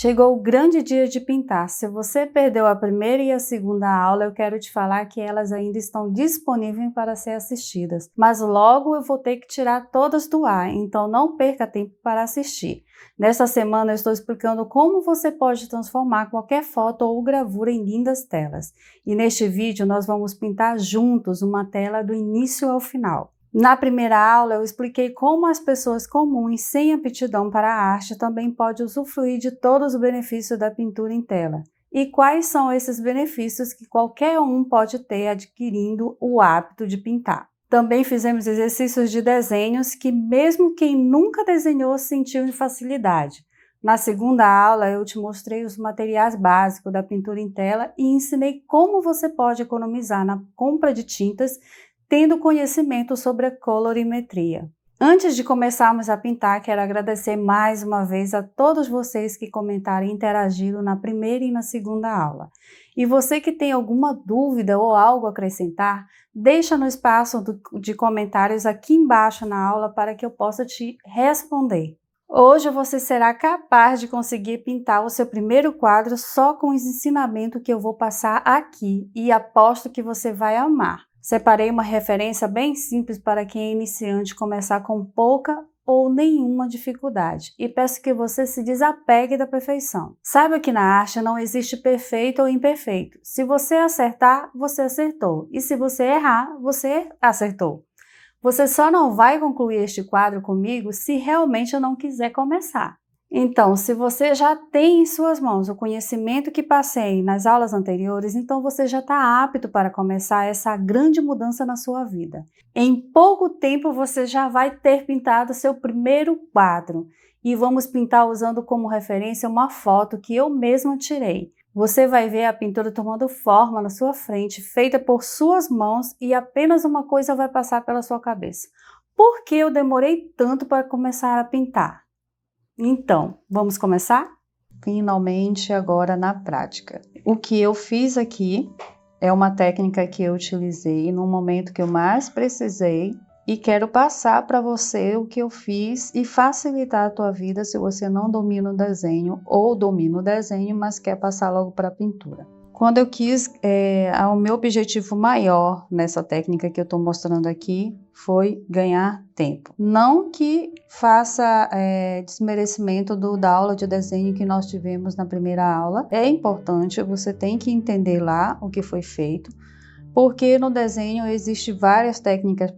Chegou o grande dia de pintar. Se você perdeu a primeira e a segunda aula, eu quero te falar que elas ainda estão disponíveis para ser assistidas. Mas logo eu vou ter que tirar todas do ar, então não perca tempo para assistir. Nesta semana eu estou explicando como você pode transformar qualquer foto ou gravura em lindas telas. E neste vídeo nós vamos pintar juntos uma tela do início ao final. Na primeira aula, eu expliquei como as pessoas comuns sem aptidão para a arte também podem usufruir de todos os benefícios da pintura em tela. E quais são esses benefícios que qualquer um pode ter adquirindo o hábito de pintar. Também fizemos exercícios de desenhos que mesmo quem nunca desenhou sentiu facilidade. Na segunda aula, eu te mostrei os materiais básicos da pintura em tela e ensinei como você pode economizar na compra de tintas tendo conhecimento sobre a colorimetria. Antes de começarmos a pintar, quero agradecer mais uma vez a todos vocês que comentaram e interagiram na primeira e na segunda aula. E você que tem alguma dúvida ou algo a acrescentar, deixa no espaço de comentários aqui embaixo na aula para que eu possa te responder. Hoje você será capaz de conseguir pintar o seu primeiro quadro só com os ensinamentos que eu vou passar aqui e aposto que você vai amar. Separei uma referência bem simples para quem é iniciante começar com pouca ou nenhuma dificuldade e peço que você se desapegue da perfeição. Saiba que na arte não existe perfeito ou imperfeito. Se você acertar, você acertou e se você errar, você acertou. Você só não vai concluir este quadro comigo se realmente eu não quiser começar. Então, se você já tem em suas mãos o conhecimento que passei nas aulas anteriores, então você já está apto para começar essa grande mudança na sua vida. Em pouco tempo você já vai ter pintado seu primeiro quadro e vamos pintar usando como referência uma foto que eu mesma tirei. Você vai ver a pintura tomando forma na sua frente, feita por suas mãos e apenas uma coisa vai passar pela sua cabeça. Por que eu demorei tanto para começar a pintar? Então, vamos começar? Finalmente, agora na prática. O que eu fiz aqui é uma técnica que eu utilizei no momento que eu mais precisei e quero passar para você o que eu fiz e facilitar a tua vida se você não domina o desenho ou domina o desenho, mas quer passar logo para a pintura. Quando eu quis, o meu objetivo maior nessa técnica que eu estou mostrando aqui foi ganhar tempo. Não que faça desmerecimento da aula de desenho que nós tivemos na primeira aula. É importante, você tem que entender lá o que foi feito, porque no desenho existem várias técnicas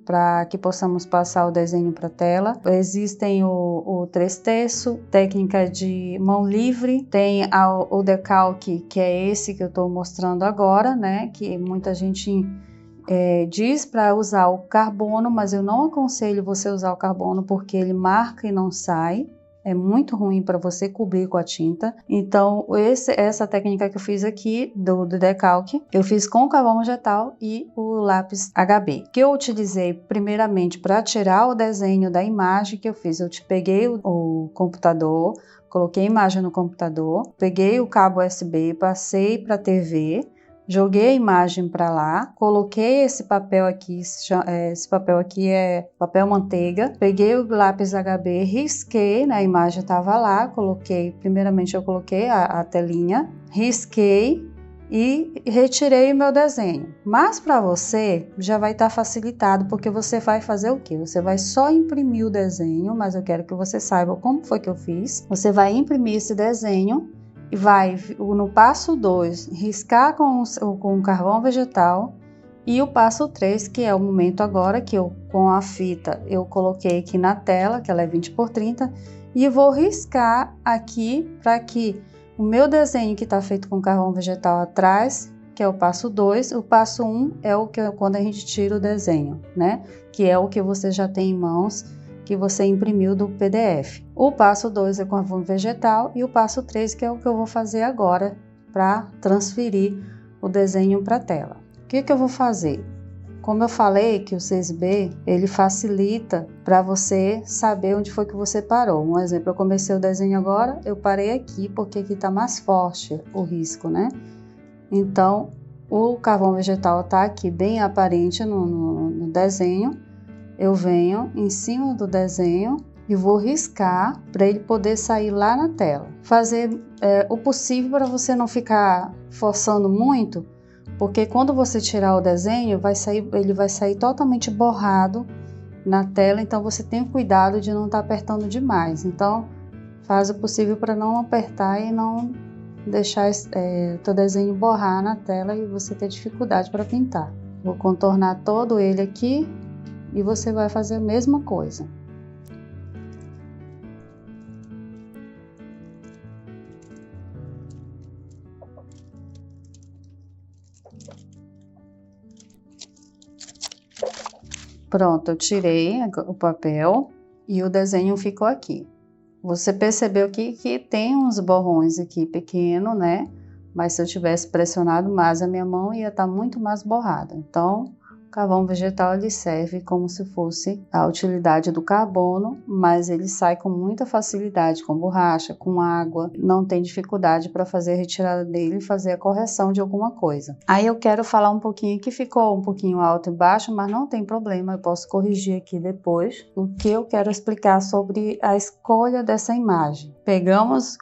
para que possamos passar o desenho para a tela. Existem o 3/3, técnica de mão livre, tem o decalque, que é esse que eu estou mostrando agora, né? Que muita gente diz para usar o carbono, mas eu não aconselho você usar o carbono porque ele marca e não sai. É muito ruim para você cobrir com a tinta. Então, essa técnica que eu fiz aqui, do decalque, eu fiz com o carvão vegetal e o lápis HB. Que eu utilizei primeiramente para tirar o desenho da imagem que eu fiz. Eu peguei o computador, coloquei a imagem no computador, peguei o cabo USB, passei para a TV, joguei a imagem para lá, coloquei esse papel aqui é papel manteiga, peguei o lápis HB, risquei, né, a imagem estava lá, primeiramente eu coloquei a telinha, risquei e retirei o meu desenho. Mas para você já vai estar facilitado, porque você vai fazer o quê? Você vai só imprimir o desenho, mas eu quero que você saiba como foi que eu fiz. Você vai imprimir esse desenho e vai, no passo 2, riscar com o carvão vegetal e o passo 3, que é o momento agora que eu, com a fita, eu coloquei aqui na tela, que ela é 20×30, e vou riscar aqui para que o meu desenho que está feito com carvão vegetal atrás, que é o passo 2, o passo 1 é quando a gente tira o desenho, né? Que é o que você já tem em mãos, que você imprimiu do PDF. O passo 2 é com carvão vegetal e o passo 3 que é o que eu vou fazer agora para transferir o desenho para a tela. O que eu vou fazer? Como eu falei que o 6B, ele facilita para você saber onde foi que você parou. Um exemplo, eu comecei o desenho agora, eu parei aqui porque aqui está mais forte o risco, né? Então, o carvão vegetal está aqui bem aparente no desenho. Eu venho em cima do desenho e vou riscar para ele poder sair lá na tela. Fazer o possível para você não ficar forçando muito, porque quando você tirar o desenho, ele vai sair totalmente borrado na tela, então você tem cuidado de não estar apertando demais. Então, faz o possível para não apertar e não deixar o teu desenho borrar na tela e você ter dificuldade para pintar. Vou contornar todo ele aqui e você vai fazer a mesma coisa. Pronto, eu tirei o papel e o desenho ficou aqui. Você percebeu aqui que tem uns borrões aqui pequeno, né? Mas se eu tivesse pressionado mais a minha mão, ia estar muito mais borrada. Então, o carvão vegetal ele serve como se fosse a utilidade do carbono, mas ele sai com muita facilidade com borracha, com água, não tem dificuldade para fazer a retirada dele e fazer a correção de alguma coisa. Aí eu quero falar um pouquinho que ficou um pouquinho alto e baixo, mas não tem problema, eu posso corrigir aqui depois. O que eu quero explicar sobre a escolha dessa imagem.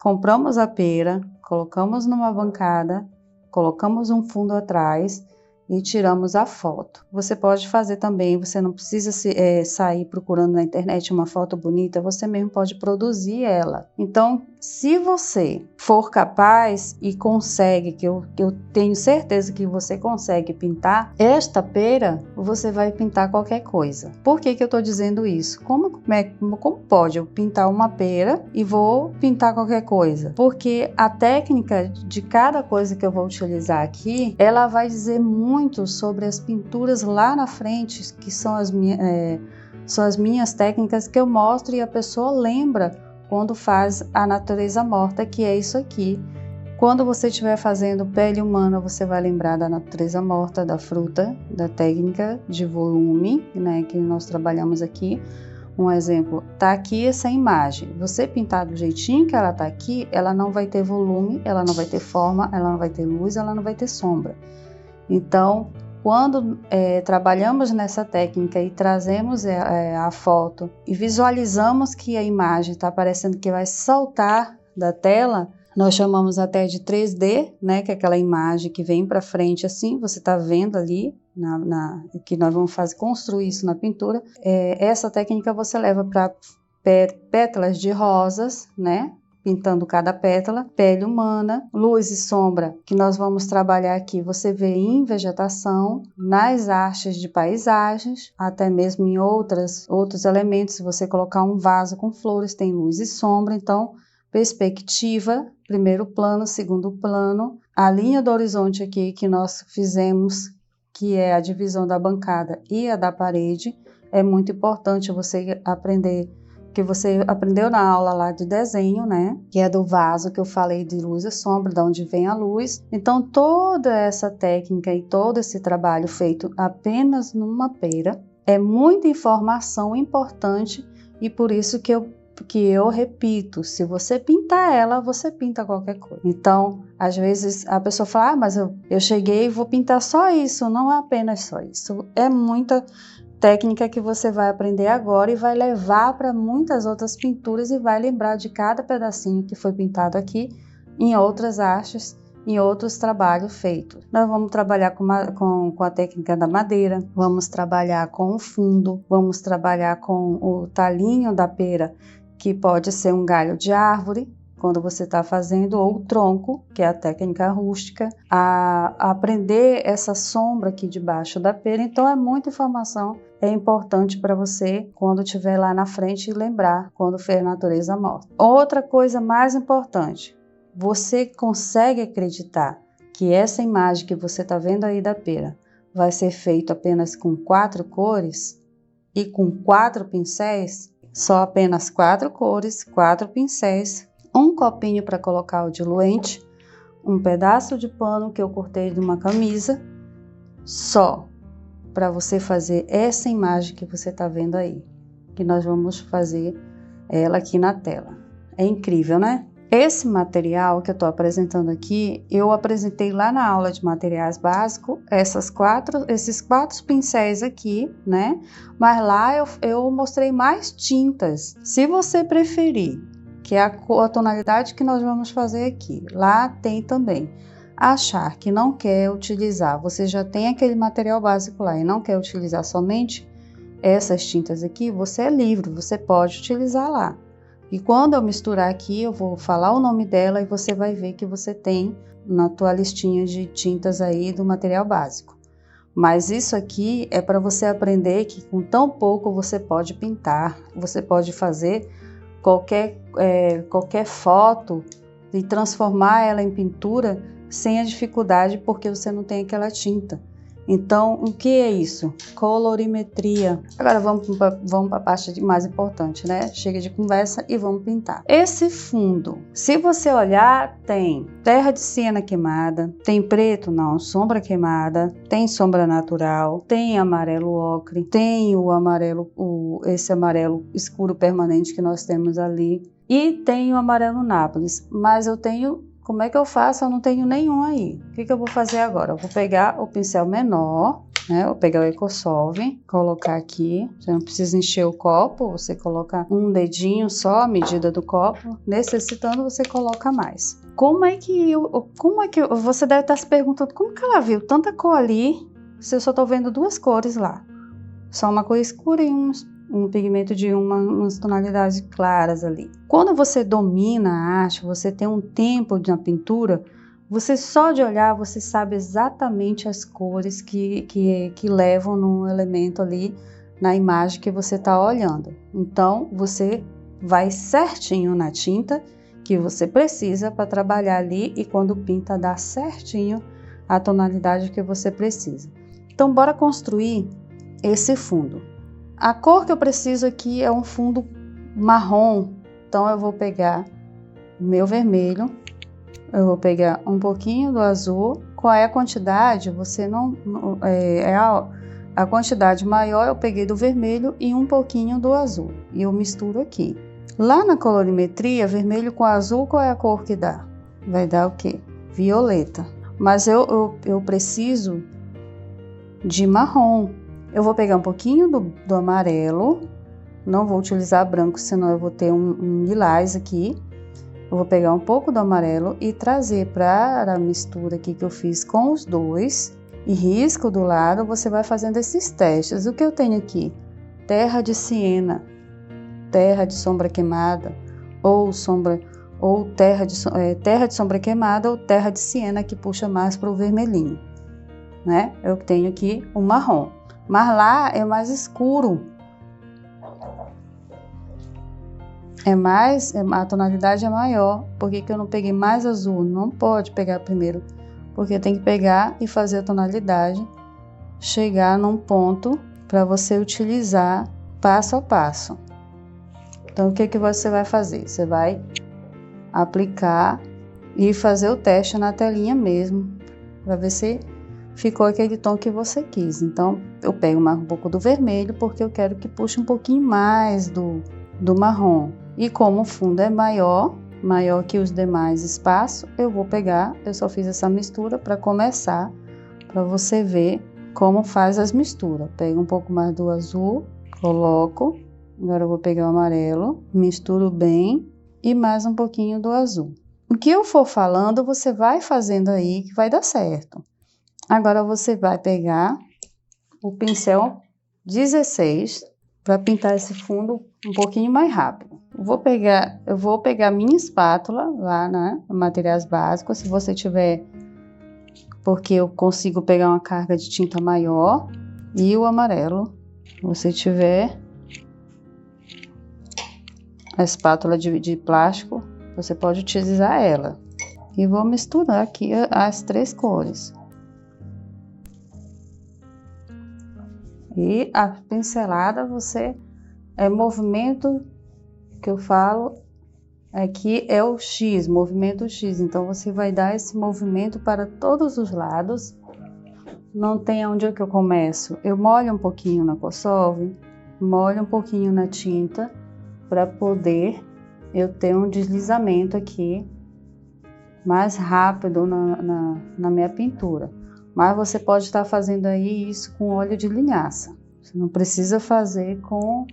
Compramos a pera, colocamos numa bancada, colocamos um fundo atrás e tiramos a foto. Você pode fazer também, você não precisa sair procurando na internet uma foto bonita, você mesmo pode produzir ela. Então, se você for capaz e consegue, que eu tenho certeza que você consegue pintar esta pera, você vai pintar qualquer coisa. Por que eu estou dizendo isso? Como pode eu pintar uma pera e vou pintar qualquer coisa? Porque a técnica de cada coisa que eu vou utilizar aqui, ela vai dizer muito sobre as pinturas lá na frente, que são as minhas técnicas que eu mostro e a pessoa lembra quando faz a natureza morta, que é isso aqui. Quando você estiver fazendo pele humana, você vai lembrar da natureza morta, da fruta, da técnica de volume, né, que nós trabalhamos aqui. Um exemplo, tá aqui essa imagem. Você pintar do jeitinho que ela tá aqui, ela não vai ter volume, ela não vai ter forma, ela não vai ter luz, ela não vai ter sombra. Então, quando trabalhamos nessa técnica e trazemos a foto e visualizamos que a imagem está parecendo que vai saltar da tela, nós chamamos até de 3D, né, que é aquela imagem que vem para frente assim, você está vendo ali, que nós vamos construir isso na pintura. Essa técnica você leva para pétalas de rosas, né? Pintando cada pétala, pele humana, luz e sombra, que nós vamos trabalhar aqui, você vê em vegetação, nas artes de paisagens, até mesmo em outros elementos, se você colocar um vaso com flores, tem luz e sombra, então, perspectiva, primeiro plano, segundo plano, a linha do horizonte aqui que nós fizemos, que é a divisão da bancada e a da parede, é muito importante você aprender, que você aprendeu na aula lá de desenho, né? Que é do vaso que eu falei de luz e sombra, de onde vem a luz. Então, toda essa técnica e todo esse trabalho feito apenas numa pera é muita informação importante e por isso que eu repito, se você pintar ela, você pinta qualquer coisa. Então, às vezes a pessoa fala, mas eu cheguei e vou pintar só isso. Não é apenas só isso, é muita técnica que você vai aprender agora e vai levar para muitas outras pinturas e vai lembrar de cada pedacinho que foi pintado aqui em outras artes, em outros trabalhos feitos. Nós vamos trabalhar com a técnica da madeira, vamos trabalhar com o fundo, vamos trabalhar com o talinho da pera, que pode ser um galho de árvore, quando você está fazendo, ou o tronco, que é a técnica rústica, a aprender essa sombra aqui debaixo da pera. Então é muita informação, é importante para você quando estiver lá na frente e lembrar quando fez natureza morta. Outra coisa mais importante, você consegue acreditar que essa imagem que você está vendo aí da pera vai ser feita apenas com 4 cores e com 4 pincéis? Só apenas 4 cores, 4 pincéis, um copinho para colocar o diluente, um pedaço de pano que eu cortei de uma camisa, só para você fazer essa imagem que você está vendo aí, que nós vamos fazer ela aqui na tela. É incrível, né? Esse material que eu estou apresentando aqui, eu apresentei lá na aula de materiais básicos, esses quatro pincéis aqui, né? Mas lá eu mostrei mais tintas. Se você preferir, que é a tonalidade que nós vamos fazer aqui, lá tem também. Achar que não quer utilizar, você já tem aquele material básico lá e não quer utilizar somente essas tintas aqui, você é livre, você pode utilizar lá. E quando eu misturar aqui, eu vou falar o nome dela e você vai ver que você tem na tua listinha de tintas aí do material básico. Mas isso aqui é para você aprender que com tão pouco você pode pintar, você pode fazer qualquer foto e transformar ela em pintura sem a dificuldade, porque você não tem aquela tinta. Então, o que é isso? Colorimetria. Agora vamos para a parte mais importante, né? Chega de conversa e vamos pintar. Esse fundo, se você olhar, tem terra de siena queimada, tem preto, não, sombra queimada, tem sombra natural, tem amarelo ocre, tem o amarelo, esse amarelo escuro permanente que nós temos ali, e tem o amarelo Nápoles, mas eu tenho. Como é que eu faço? Eu não tenho nenhum aí. O que eu vou fazer agora? Eu vou pegar o pincel menor, né? Eu vou pegar o Ecosolve, colocar aqui. Você não precisa encher o copo, você coloca um dedinho só, a medida do copo. Necessitando, você coloca mais. Você deve estar se perguntando, como que ela viu tanta cor ali, se eu só estou vendo duas cores lá? Só uma cor escura e um pigmento de umas tonalidades claras ali. Quando você domina a arte, você tem um tempo na pintura, você só de olhar, você sabe exatamente as cores que levam no elemento ali, na imagem que você está olhando. Então, você vai certinho na tinta que você precisa para trabalhar ali e quando pinta, dá certinho a tonalidade que você precisa. Então, bora construir esse fundo. A cor que eu preciso aqui é um fundo marrom, então eu vou pegar o meu vermelho, eu vou pegar um pouquinho do azul. Qual é a quantidade? A quantidade maior eu peguei do vermelho e um pouquinho do azul, e eu misturo aqui. Lá na colorimetria, vermelho com azul, qual é a cor que dá? Vai dar o quê? Violeta. Mas eu preciso de marrom. Eu vou pegar um pouquinho do amarelo, não vou utilizar branco, senão eu vou ter um lilás aqui. Eu vou pegar um pouco do amarelo e trazer para a mistura aqui que eu fiz com os dois. E risco do lado, você vai fazendo esses testes. O que eu tenho aqui? Terra de siena, terra de sombra queimada, terra de sombra queimada ou terra de siena, que puxa mais para o vermelhinho, né? Eu tenho aqui o marrom. Mas lá é mais escuro, a tonalidade é maior. Por que eu não peguei mais azul? Não pode pegar primeiro, porque tem que pegar e fazer a tonalidade, chegar num ponto para você utilizar passo a passo. Então, o que você vai fazer? Você vai aplicar e fazer o teste na telinha mesmo, para ver se ficou aquele tom que você quis. Então, eu pego mais um pouco do vermelho, porque eu quero que puxe um pouquinho mais do marrom. E como o fundo é maior que os demais espaços, eu só fiz essa mistura para começar, para você ver como faz as misturas. Pego um pouco mais do azul, coloco, agora eu vou pegar o amarelo, misturo bem e mais um pouquinho do azul. O que eu for falando, você vai fazendo aí que vai dar certo. Agora você vai pegar o pincel 16 para pintar esse fundo um pouquinho mais rápido. Eu vou pegar minha espátula lá, né, materiais básicos, se você tiver, porque eu consigo pegar uma carga de tinta maior, e o amarelo, se você tiver a espátula de plástico, você pode utilizar ela. E vou misturar aqui as três cores. E a pincelada, movimento que eu falo aqui é o X, movimento X. Então, você vai dar esse movimento para todos os lados. Não tem onde que eu começo. Eu molho um pouquinho na Ecosolve, molho um pouquinho na tinta para poder eu ter um deslizamento aqui mais rápido na minha pintura. Mas você pode estar fazendo aí isso com óleo de linhaça. Você não precisa fazer com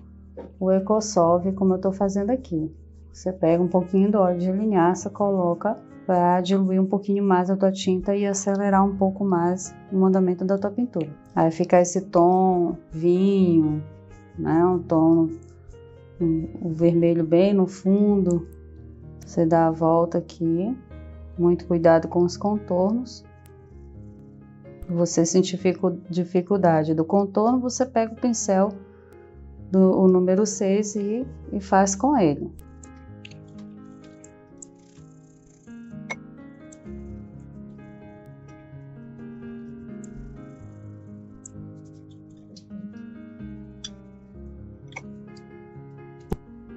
o EcoSolve como eu estou fazendo aqui. Você pega um pouquinho do óleo de linhaça, coloca para diluir um pouquinho mais a tua tinta e acelerar um pouco mais o andamento da tua pintura. Aí fica esse tom vinho, né? Um tom, o vermelho bem no fundo. Você dá a volta aqui. Muito cuidado com os contornos. Se você sentir dificuldade do contorno, você pega o pincel o número 6 e faz com ele.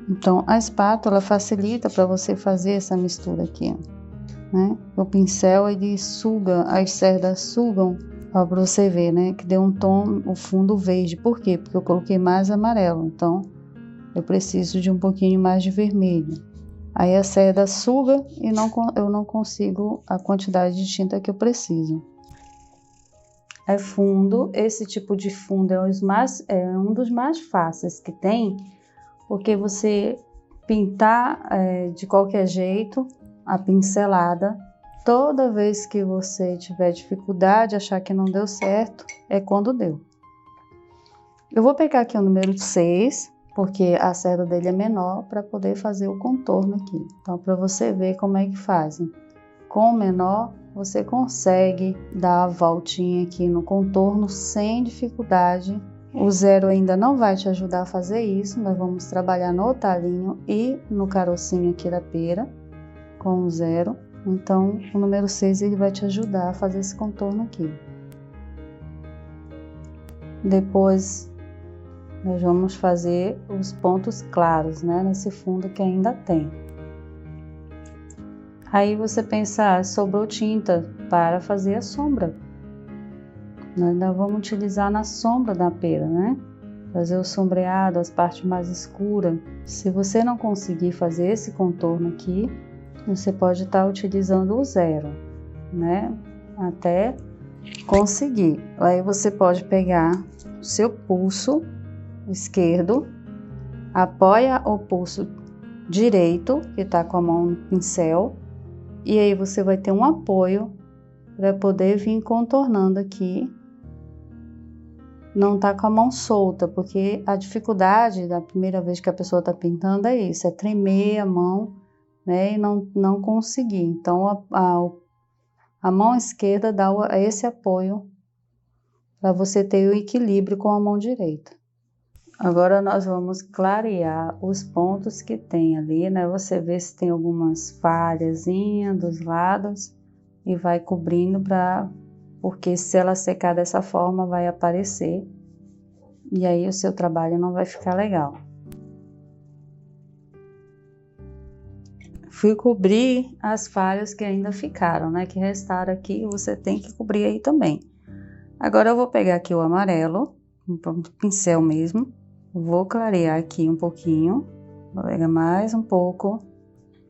Então, a espátula facilita para você fazer essa mistura aqui. Né? O pincel ele suga, as cerdas sugam, para você ver, né? Que deu um tom, o fundo verde. Por quê? Porque eu coloquei mais amarelo, então eu preciso de um pouquinho mais de vermelho. Aí a cerda suga e eu não consigo a quantidade de tinta que eu preciso. É fundo, esse tipo de fundo é um dos mais fáceis que tem, porque você pintar de qualquer jeito, a pincelada, toda vez que você tiver dificuldade, achar que não deu certo, é quando deu. Eu vou pegar aqui o número 6, porque a cerda dele é menor, para poder fazer o contorno aqui. Então, para você ver como é que fazem. Com o menor, você consegue dar a voltinha aqui no contorno sem dificuldade. O 0 ainda não vai te ajudar a fazer isso, nós vamos trabalhar no talinho e no carocinho aqui da pera. Com o 0, então o número 6 ele vai te ajudar a fazer esse contorno aqui. Depois nós vamos fazer os pontos claros, né, nesse fundo que ainda tem. Aí você pensa, sobrou tinta para fazer a sombra. Nós ainda vamos utilizar na sombra da pera, né? Fazer o sombreado, as partes mais escuras. Se você não conseguir fazer esse contorno aqui, você pode estar utilizando o 0, né? Até conseguir. Aí você pode pegar o seu pulso esquerdo, apoia o pulso direito, que está com a mão no pincel, e aí você vai ter um apoio para poder vir contornando aqui. Não tá com a mão solta, porque a dificuldade da primeira vez que a pessoa está pintando é isso, é tremer a mão, né, e não conseguir. Então a mão esquerda dá esse apoio para você ter o equilíbrio com a mão direita. Agora nós vamos clarear os pontos que tem ali, né? Você vê se tem algumas falhazinhas dos lados e vai cobrindo porque se ela secar dessa forma vai aparecer e aí o seu trabalho não vai ficar legal. Fui cobrir as falhas que ainda ficaram, né? Que restaram aqui, você tem que cobrir aí também. Agora eu vou pegar aqui o amarelo, um pincel mesmo, vou clarear aqui um pouquinho, vou pegar mais um pouco.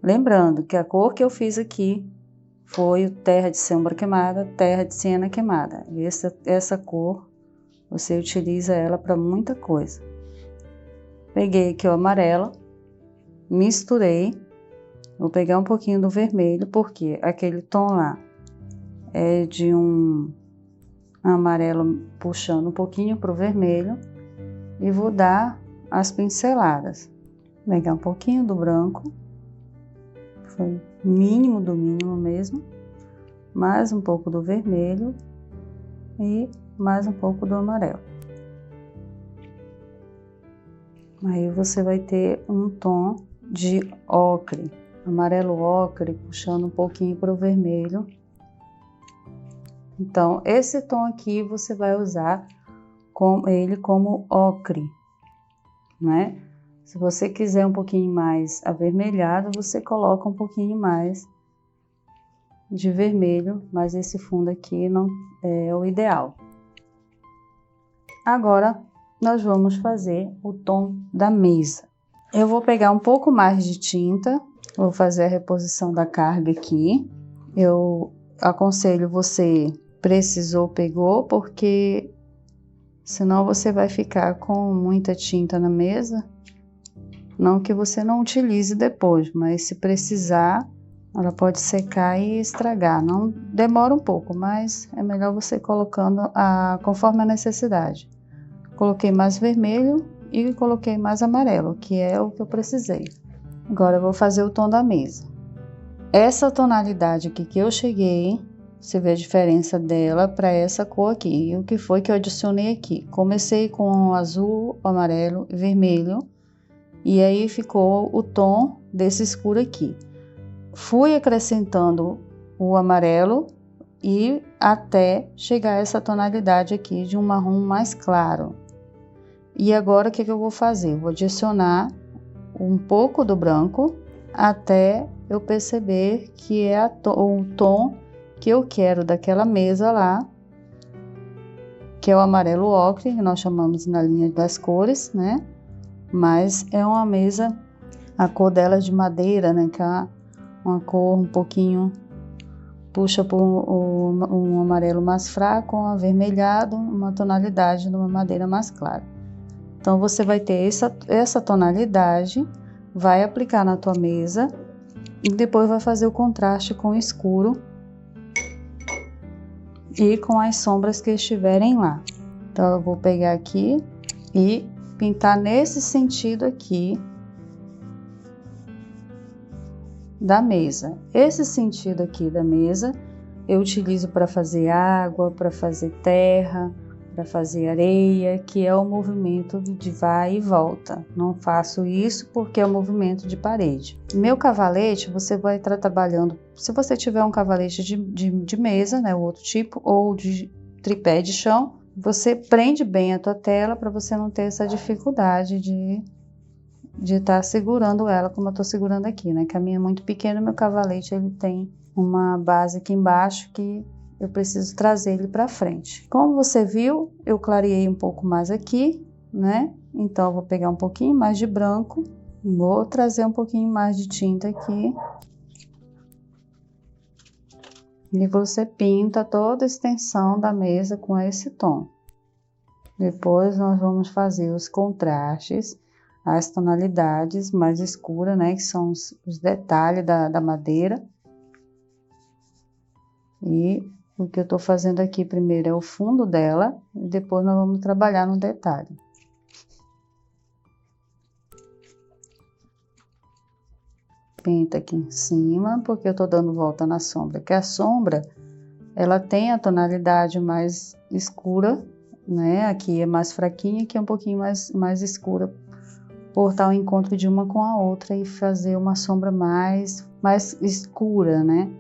Lembrando que a cor que eu fiz aqui foi o terra de sombra queimada, terra de siena queimada. Essa cor, você utiliza ela para muita coisa. Peguei aqui o amarelo, misturei. Vou pegar um pouquinho do vermelho, porque aquele tom lá é de um amarelo puxando um pouquinho para o vermelho. E vou dar as pinceladas. Vou pegar um pouquinho do branco, foi mínimo do mínimo mesmo. Mais um pouco do vermelho e mais um pouco do amarelo. Aí você vai ter um tom de ocre. Amarelo ocre, puxando um pouquinho para o vermelho. Então, esse tom aqui você vai usar ele como ocre, né? Se você quiser um pouquinho mais avermelhado, você coloca um pouquinho mais de vermelho, mas esse fundo aqui não é o ideal. Agora, nós vamos fazer o tom da mesa. Eu vou pegar um pouco mais de tinta, vou fazer a reposição da carga aqui. Eu aconselho você, precisou, pegou, porque senão você vai ficar com muita tinta na mesa. Não que você não utilize depois, mas se precisar, ela pode secar e estragar. Não demora um pouco, mas é melhor você colocando conforme a necessidade. Coloquei mais vermelho e coloquei mais amarelo, que é o que eu precisei. Agora eu vou fazer o tom da mesa. Essa tonalidade aqui que eu cheguei, você vê a diferença dela para essa cor aqui. E o que foi que eu adicionei aqui? Comecei com azul, amarelo e vermelho. E aí ficou o tom desse escuro aqui. Fui acrescentando o amarelo e até chegar a essa tonalidade aqui de um marrom mais claro. E agora o que eu vou fazer? Vou adicionar um pouco do branco até eu perceber que é o tom que eu quero daquela mesa lá, que é o amarelo ocre, que nós chamamos na linha das cores, né? Mas é uma mesa, a cor dela é de madeira, né? Que é uma cor um pouquinho, puxa por um amarelo mais fraco, um avermelhado, uma tonalidade de uma madeira mais clara. Então, você vai ter essa tonalidade, vai aplicar na tua mesa e depois vai fazer o contraste com o escuro e com as sombras que estiverem lá. Então, eu vou pegar aqui e pintar nesse sentido aqui da mesa. Esse sentido aqui da mesa eu utilizo para fazer água, para fazer terra, para fazer areia, que é o movimento de vai e volta. Não faço isso porque é o movimento de parede. Meu cavalete, você vai estar trabalhando, se você tiver um cavalete de mesa, né, o outro tipo, ou de tripé de chão, você prende bem a tua tela para você não ter essa dificuldade de estar segurando ela como eu estou segurando aqui, né? Que a minha é muito pequena, meu cavalete ele tem uma base aqui embaixo que eu preciso trazer ele para frente. Como você viu, eu clareei um pouco mais aqui, né? Então, eu vou pegar um pouquinho mais de branco, vou trazer um pouquinho mais de tinta aqui. E você pinta toda a extensão da mesa com esse tom. Depois, nós vamos fazer os contrastes, as tonalidades mais escuras, né? Que são os detalhes da madeira. E o que eu tô fazendo aqui primeiro é o fundo dela, e depois nós vamos trabalhar no detalhe. Pinta aqui em cima, porque eu tô dando volta na sombra, que a sombra, ela tem a tonalidade mais escura, né? Aqui é mais fraquinha, aqui é um pouquinho mais escura, por estar o encontro de uma com a outra e fazer uma sombra mais escura, né?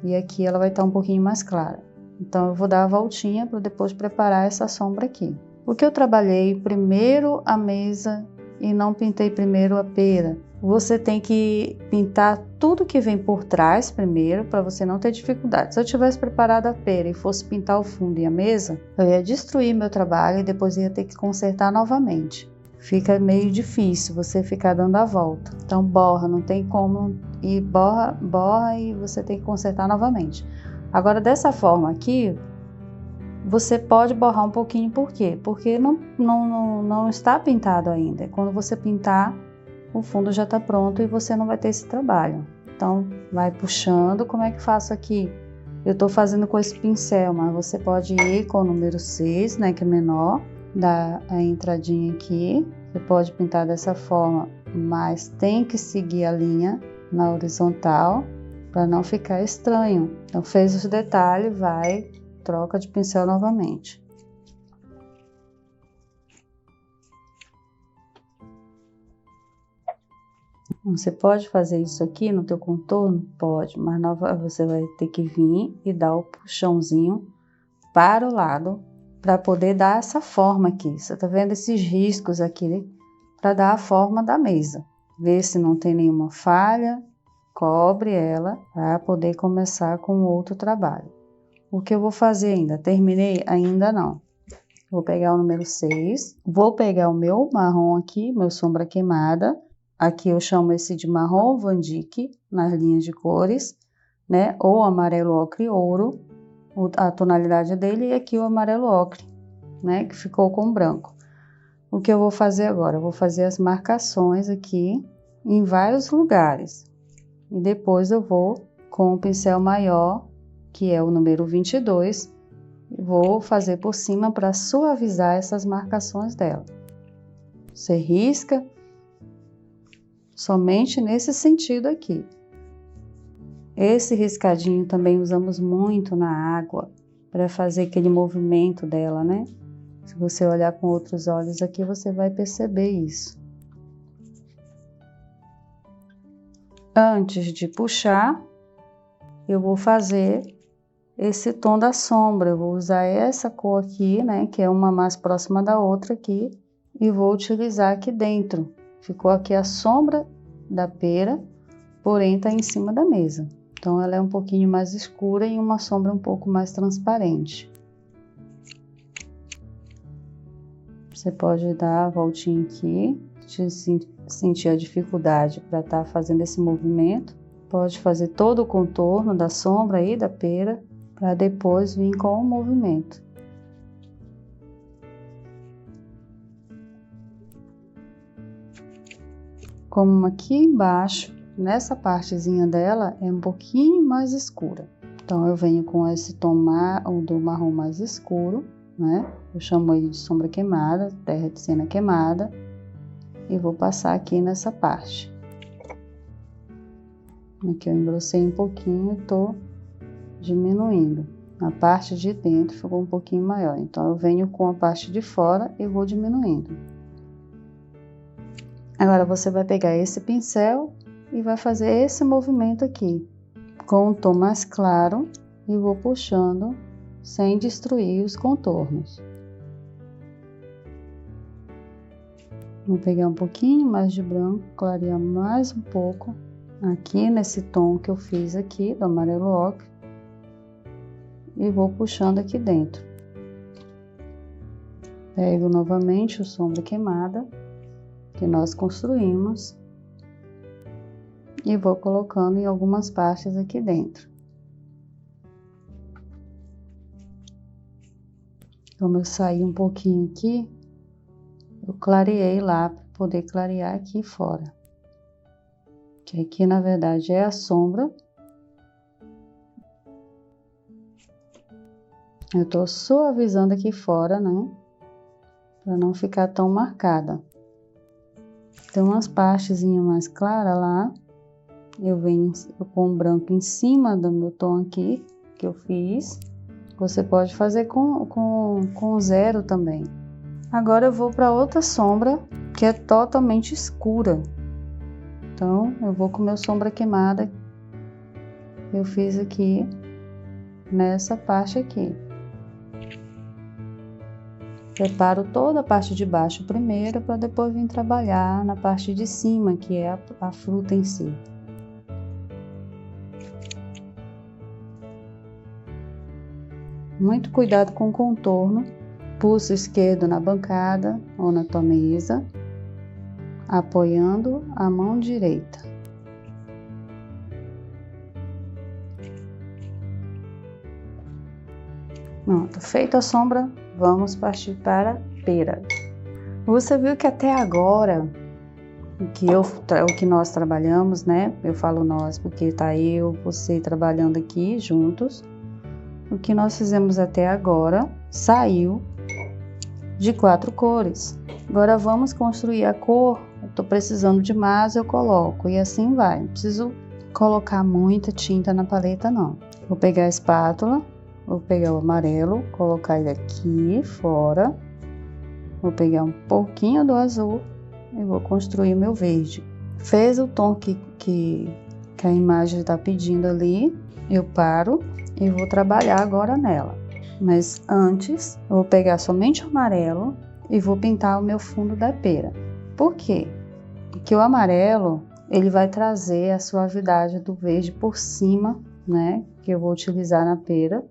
E aqui ela vai estar um pouquinho mais clara. Então, eu vou dar a voltinha para depois preparar essa sombra aqui. Porque eu trabalhei primeiro a mesa e não pintei primeiro a pera. Você tem que pintar tudo que vem por trás primeiro, para você não ter dificuldade. Se eu tivesse preparado a pera e fosse pintar o fundo e a mesa, eu ia destruir meu trabalho e depois ia ter que consertar novamente. Fica meio difícil você ficar dando a volta. Então, borra, não tem como, e borra e você tem que consertar novamente. Agora, dessa forma aqui, você pode borrar um pouquinho, por quê? Porque não está pintado ainda. Quando você pintar, o fundo já está pronto e você não vai ter esse trabalho. Então, vai puxando. Como é que faço aqui? Eu estou fazendo com esse pincel, mas você pode ir com o número 6, né, que é menor, dá a entradinha aqui. Você pode pintar dessa forma, mas tem que seguir a linha na horizontal para não ficar estranho. Então, fez os detalhes, vai, troca de pincel novamente. Você pode fazer isso aqui no teu contorno? Pode, mas você vai ter que vir e dar o puxãozinho para o lado para poder dar essa forma aqui. Você tá vendo esses riscos aqui, né? Para dar a forma da mesa. Vê se não tem nenhuma falha, cobre ela para poder começar com outro trabalho. O que eu vou fazer ainda? Terminei? Ainda não. Vou pegar o número 6, vou pegar o meu marrom aqui, meu sombra queimada, aqui eu chamo esse de marrom Van Dyck, nas linhas de cores, né? Ou amarelo ocre ouro, a tonalidade dele, e aqui o amarelo ocre, né? Que ficou com branco. O que eu vou fazer agora? Eu vou fazer as marcações aqui em vários lugares. E depois eu vou com o pincel maior, que é o número 22, e vou fazer por cima para suavizar essas marcações dela. Você risca somente nesse sentido aqui. Esse riscadinho também usamos muito na água, para fazer aquele movimento dela, né? Se você olhar com outros olhos aqui, você vai perceber isso. Antes de puxar, eu vou fazer esse tom da sombra. Eu vou usar essa cor aqui, né? Que é uma mais próxima da outra aqui. E vou utilizar aqui dentro. Ficou aqui a sombra da pera, porém tá em cima da mesa. Então ela é um pouquinho mais escura e uma sombra um pouco mais transparente. Você pode dar a voltinha aqui, se sentir a dificuldade para estar fazendo esse movimento. Pode fazer todo o contorno da sombra aí da pera, para depois vir com o movimento. Como aqui embaixo, nessa partezinha dela, é um pouquinho mais escura. Então, eu venho com esse tom do marrom mais escuro, né? Eu chamo ele de sombra queimada, terra de cena queimada. E vou passar aqui nessa parte. Aqui eu engrossei um pouquinho e tô diminuindo. A parte de dentro ficou um pouquinho maior, então eu venho com a parte de fora e vou diminuindo. Agora você vai pegar esse pincel e vai fazer esse movimento aqui, com um tom mais claro, e vou puxando sem destruir os contornos. Vou pegar um pouquinho mais de branco, clarear mais um pouco aqui nesse tom que eu fiz aqui do amarelo ocre, e vou puxando aqui dentro. Pego novamente o sombra queimada que nós construímos e vou colocando em algumas partes aqui dentro. Como eu saí um pouquinho aqui, eu clareei lá para poder clarear aqui fora. Que aqui na verdade é a sombra. Eu tô suavizando aqui fora, né? Para não ficar tão marcada. Tem umas partezinhas mais claras lá. Eu venho com o branco em cima do meu tom aqui, que eu fiz. Você pode fazer com zero também. Agora eu vou para outra sombra, que é totalmente escura. Então, eu vou com meu sombra queimada. Eu fiz aqui, nessa parte aqui. Preparo toda a parte de baixo primeiro, para depois vir trabalhar na parte de cima, que é a fruta em si. Muito cuidado com o contorno. Pulso esquerdo na bancada ou na tua mesa, apoiando a mão direita. Pronto, feita a sombra, vamos partir para a pera. Você viu que até agora, o que nós trabalhamos, né? Eu falo nós porque tá eu, você trabalhando aqui juntos. O que nós fizemos até agora saiu de 4 cores. Agora vamos construir a cor. Eu tô precisando de mais, eu coloco, e assim vai. Não preciso colocar muita tinta na paleta, não. Vou pegar a espátula, vou pegar o amarelo, colocar ele aqui fora. Vou pegar um pouquinho do azul e vou construir meu verde. Fez o tom que a imagem está pedindo ali, eu paro e vou trabalhar agora nela. Mas antes, eu vou pegar somente o amarelo e vou pintar o meu fundo da pera. Por quê? Porque o amarelo, ele vai trazer a suavidade do verde por cima, né? Que eu vou utilizar na pera,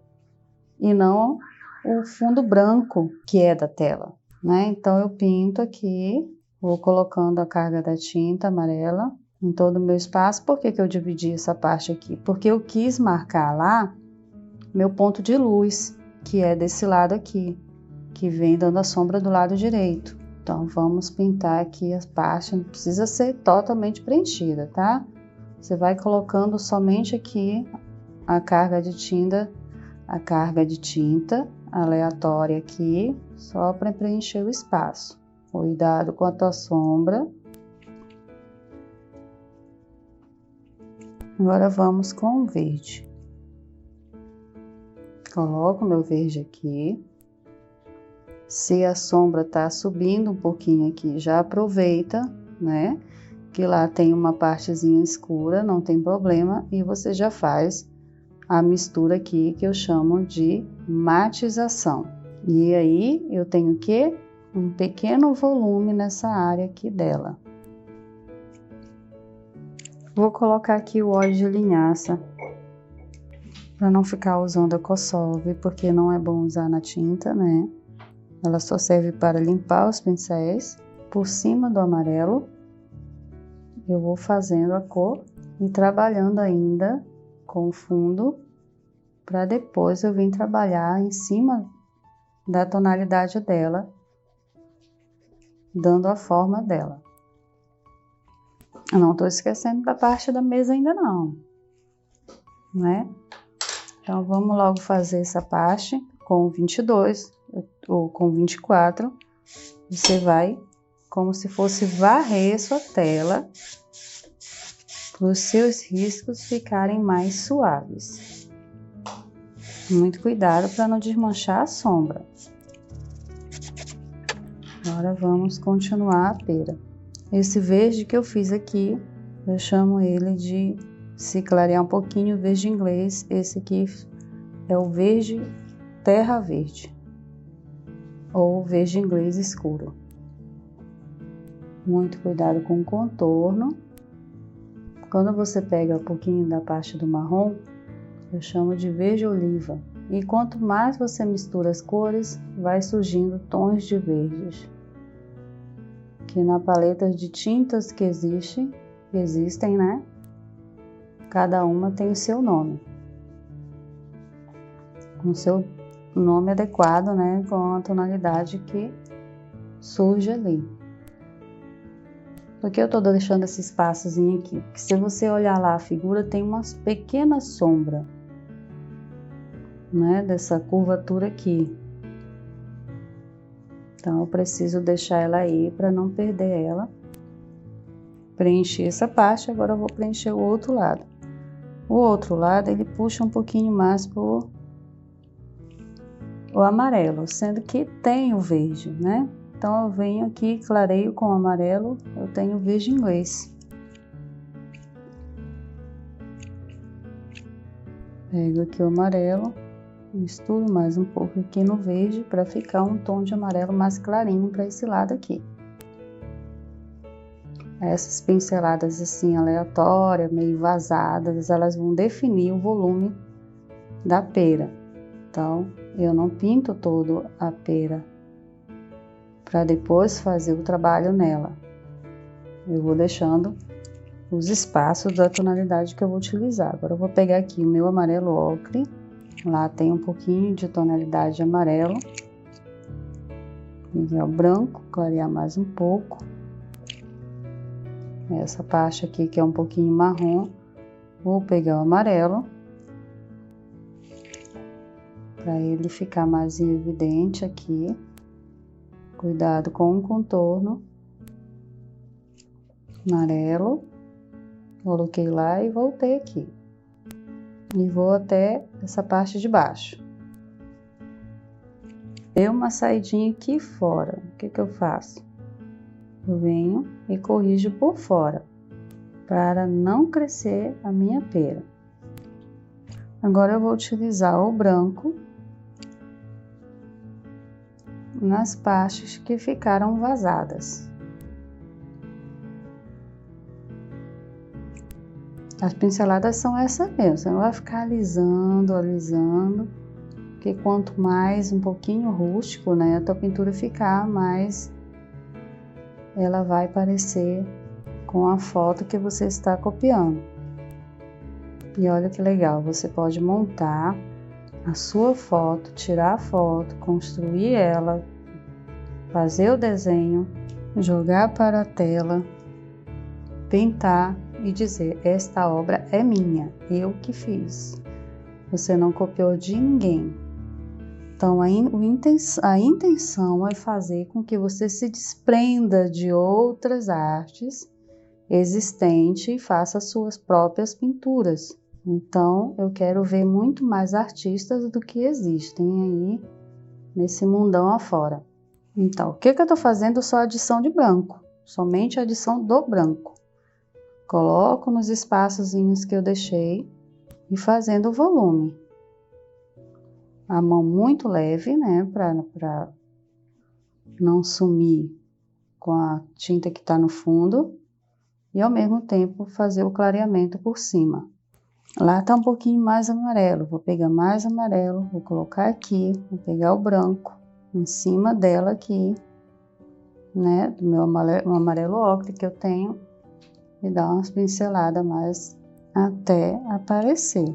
e não o fundo branco que é da tela, né? Então, eu pinto aqui Vou colocando a carga da tinta amarela em todo o meu espaço. Por que que eu dividi essa parte aqui? Porque eu quis marcar lá meu ponto de luz, que é desse lado aqui, que vem dando a sombra do lado direito. Então, vamos pintar aqui as partes, não precisa ser totalmente preenchida, tá? Você vai colocando somente aqui a carga de tinta aleatória aqui, só para preencher o espaço. Cuidado com a tua sombra. Agora vamos com o verde. Coloco meu verde aqui. Se a sombra tá subindo um pouquinho aqui, já aproveita, né? Que lá tem uma partezinha escura, não tem problema. E você já faz a mistura aqui, que eu chamo de matização. E aí, eu tenho o quê? Um pequeno volume nessa área aqui dela. Vou colocar aqui o óleo de linhaça, para não ficar usando a Cossolve, porque não é bom usar na tinta, né? Ela só serve para limpar os pincéis. Por cima do amarelo, eu vou fazendo a cor e trabalhando ainda com o fundo, para depois eu vir trabalhar em cima da tonalidade dela, dando a forma dela. Eu não tô esquecendo da parte da mesa ainda não, né? Então, vamos logo fazer essa parte com 22 ou com 24. Você vai como se fosse varrer sua tela, para os seus riscos ficarem mais suaves. Muito cuidado para não desmanchar a sombra. Agora vamos continuar a pera. Esse verde que eu fiz aqui, eu chamo ele de, se clarear um pouquinho, verde inglês. Esse aqui é o verde terra verde, ou verde inglês escuro. Muito cuidado com o contorno. Quando você pega um pouquinho da parte do marrom, eu chamo de verde oliva. E quanto mais você mistura as cores, vai surgindo tons de verdes. Que na paleta de tintas que existem, né? Cada uma tem o seu nome. Com o seu nome adequado, né? Com a tonalidade que surge ali. Por que eu tô deixando esse espaçozinho aqui? Porque se você olhar lá a figura, tem uma pequena sombra, né? Dessa curvatura aqui. Então, eu preciso deixar ela aí para não perder ela. Preenchi essa parte, agora eu vou preencher o outro lado. O outro lado, ele puxa um pouquinho mais pro o amarelo, sendo que tem o verde, né? Então, eu venho aqui, clareio com o amarelo, eu tenho o verde inglês. Pego aqui o amarelo, misturo mais um pouco aqui no verde, para ficar um tom de amarelo mais clarinho para esse lado aqui. Essas pinceladas assim, aleatórias, meio vazadas, elas vão definir o volume da pera. Então, eu não pinto todo a pera para depois fazer o trabalho nela. Eu vou deixando os espaços da tonalidade que eu vou utilizar. Agora eu vou pegar aqui o meu amarelo ocre. Lá tem um pouquinho de tonalidade de amarelo. Pegar o branco, clarear mais um pouco. Essa parte aqui que é um pouquinho marrom, vou pegar o amarelo. Para ele ficar mais evidente aqui. Cuidado com o contorno. Amarelo. Coloquei lá e voltei aqui. E vou até essa parte de baixo. Deu uma saidinha aqui fora. O que que eu faço? Eu venho e corrijo por fora, para não crescer a minha pera. Agora eu vou utilizar o branco nas partes que ficaram vazadas. As pinceladas são essas mesmo, você não vai ficar alisando, porque quanto mais um pouquinho rústico, né, a tua pintura ficar mais ela vai parecer com a foto que você está copiando. E olha que legal, você pode montar a sua foto, tirar a foto, construir ela, fazer o desenho, jogar para a tela, pintar e dizer: esta obra é minha, eu que fiz. Você não copiou de ninguém. Então a intenção é fazer com que você se desprenda de outras artes existentes e faça suas próprias pinturas. Então eu quero ver muito mais artistas do que existem aí nesse mundão afora. Então, o que eu estou fazendo? Só adição de branco, somente a adição do branco. Coloco nos espaçozinhos que eu deixei e fazendo o volume. A mão muito leve, né, para não sumir com a tinta que está no fundo e ao mesmo tempo fazer o clareamento por cima. Lá está um pouquinho mais amarelo, vou pegar mais amarelo, vou colocar aqui, vou pegar o branco em cima dela aqui, né, do meu amarelo ocre que eu tenho, e dar umas pinceladas mais até aparecer.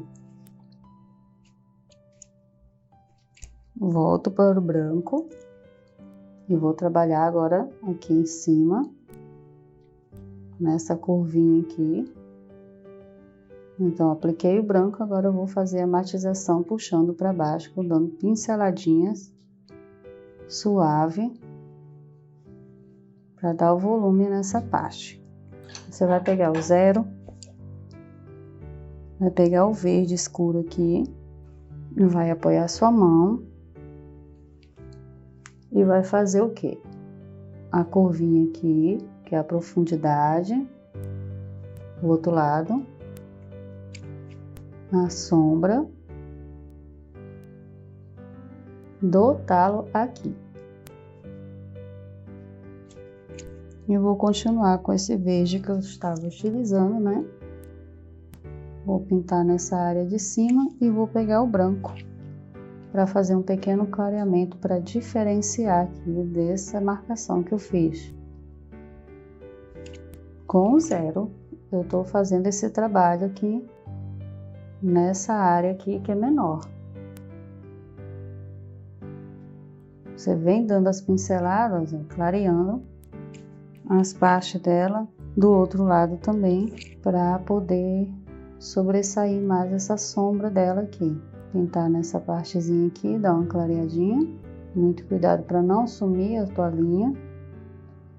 Volto para o branco e vou trabalhar agora aqui em cima, nessa curvinha aqui. Então, apliquei o branco, agora eu vou fazer a matização puxando para baixo, dando pinceladinhas suave para dar o volume nessa parte. Você vai pegar o 0, vai pegar o verde escuro aqui, e vai apoiar sua mão e vai fazer o quê? A curvinha aqui, que é a profundidade, do outro lado, a sombra do talo aqui. E vou continuar com esse verde que eu estava utilizando, né? Vou pintar nessa área de cima e vou pegar o branco para fazer um pequeno clareamento para diferenciar aqui dessa marcação que eu fiz. Com o 0, eu estou fazendo esse trabalho aqui nessa área aqui que é menor. Você vem dando as pinceladas, clareando as partes dela do outro lado também, para poder sobressair mais essa sombra dela aqui. Pintar nessa partezinha aqui, dar uma clareadinha, muito cuidado para não sumir a tua linha.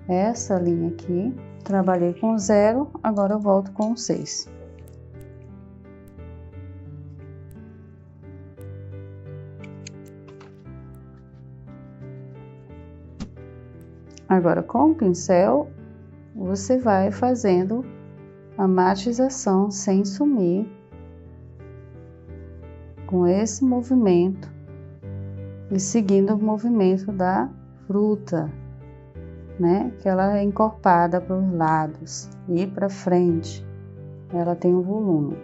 Essa linha aqui, trabalhei com 0, agora eu volto com o 6. Agora, com o pincel, você vai fazendo a matização sem sumir, com esse movimento e seguindo o movimento da fruta, né? Que ela é encorpada para os lados e para frente, ela tem um volume.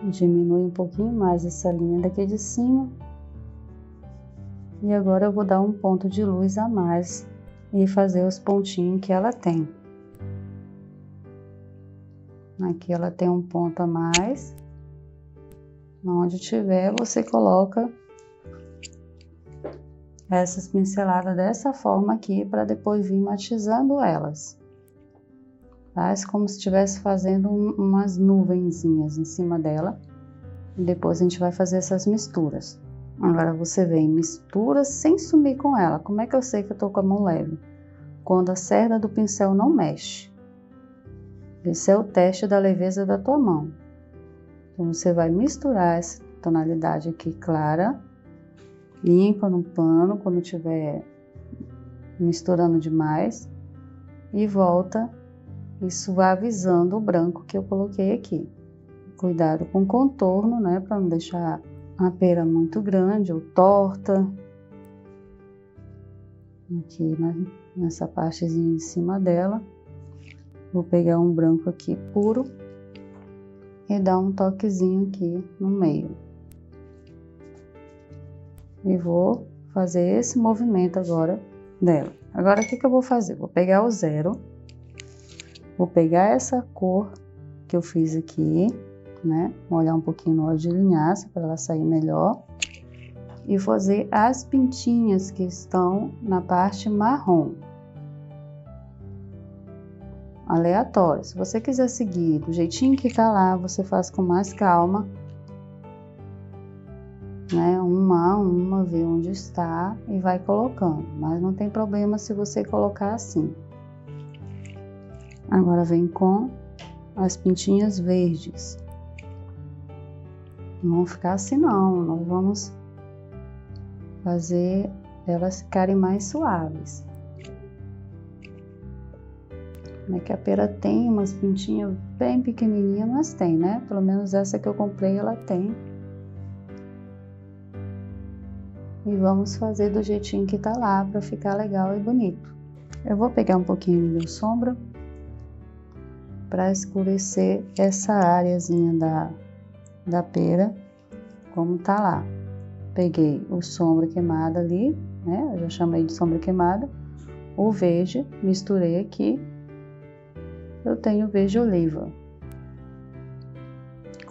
Diminui um pouquinho mais essa linha daqui de cima. E agora eu vou dar um ponto de luz a mais e fazer os pontinhos que ela tem. Aqui ela tem um ponto a mais. Onde tiver, você coloca essas pinceladas dessa forma aqui, para depois vir matizando elas. Faz como se estivesse fazendo umas nuvenzinhas em cima dela. E depois a gente vai fazer essas misturas. Agora você vem, mistura sem sumir com ela. Como é que eu sei que eu tô com a mão leve? Quando a cerda do pincel não mexe. Esse é o teste da leveza da tua mão. Então você vai misturar essa tonalidade aqui clara, limpa no pano quando estiver misturando demais e volta e suavizando o branco que eu coloquei aqui. Cuidado com o contorno, né, para não deixar a pera muito grande ou torta. Aqui nessa partezinha de cima dela, vou pegar um branco aqui puro e dar um toquezinho aqui no meio. E vou fazer esse movimento agora dela. Agora, o que que eu vou fazer? Vou pegar o 0, vou pegar essa cor que eu fiz aqui, né? Molhar um pouquinho no óleo de linhaça para ela sair melhor. E fazer as pintinhas que estão na parte marrom. Aleatório. Se você quiser seguir do jeitinho que tá lá, você faz com mais calma, né? Uma a uma, ver onde está e vai colocando. Mas não tem problema se você colocar assim. Agora vem com as pintinhas verdes. Não vão ficar assim não, nós vamos fazer elas ficarem mais suaves. É que a pera tem umas pintinhas bem pequenininhas, mas tem, né? Pelo menos essa que eu comprei, ela tem. E vamos fazer do jeitinho que tá lá, para ficar legal e bonito. Eu vou pegar um pouquinho de sombra para escurecer essa areazinha da pera, como tá lá. Peguei o sombra queimada ali, né? Eu já chamei de sombra queimada. O verde, misturei aqui. Eu tenho verde oliva.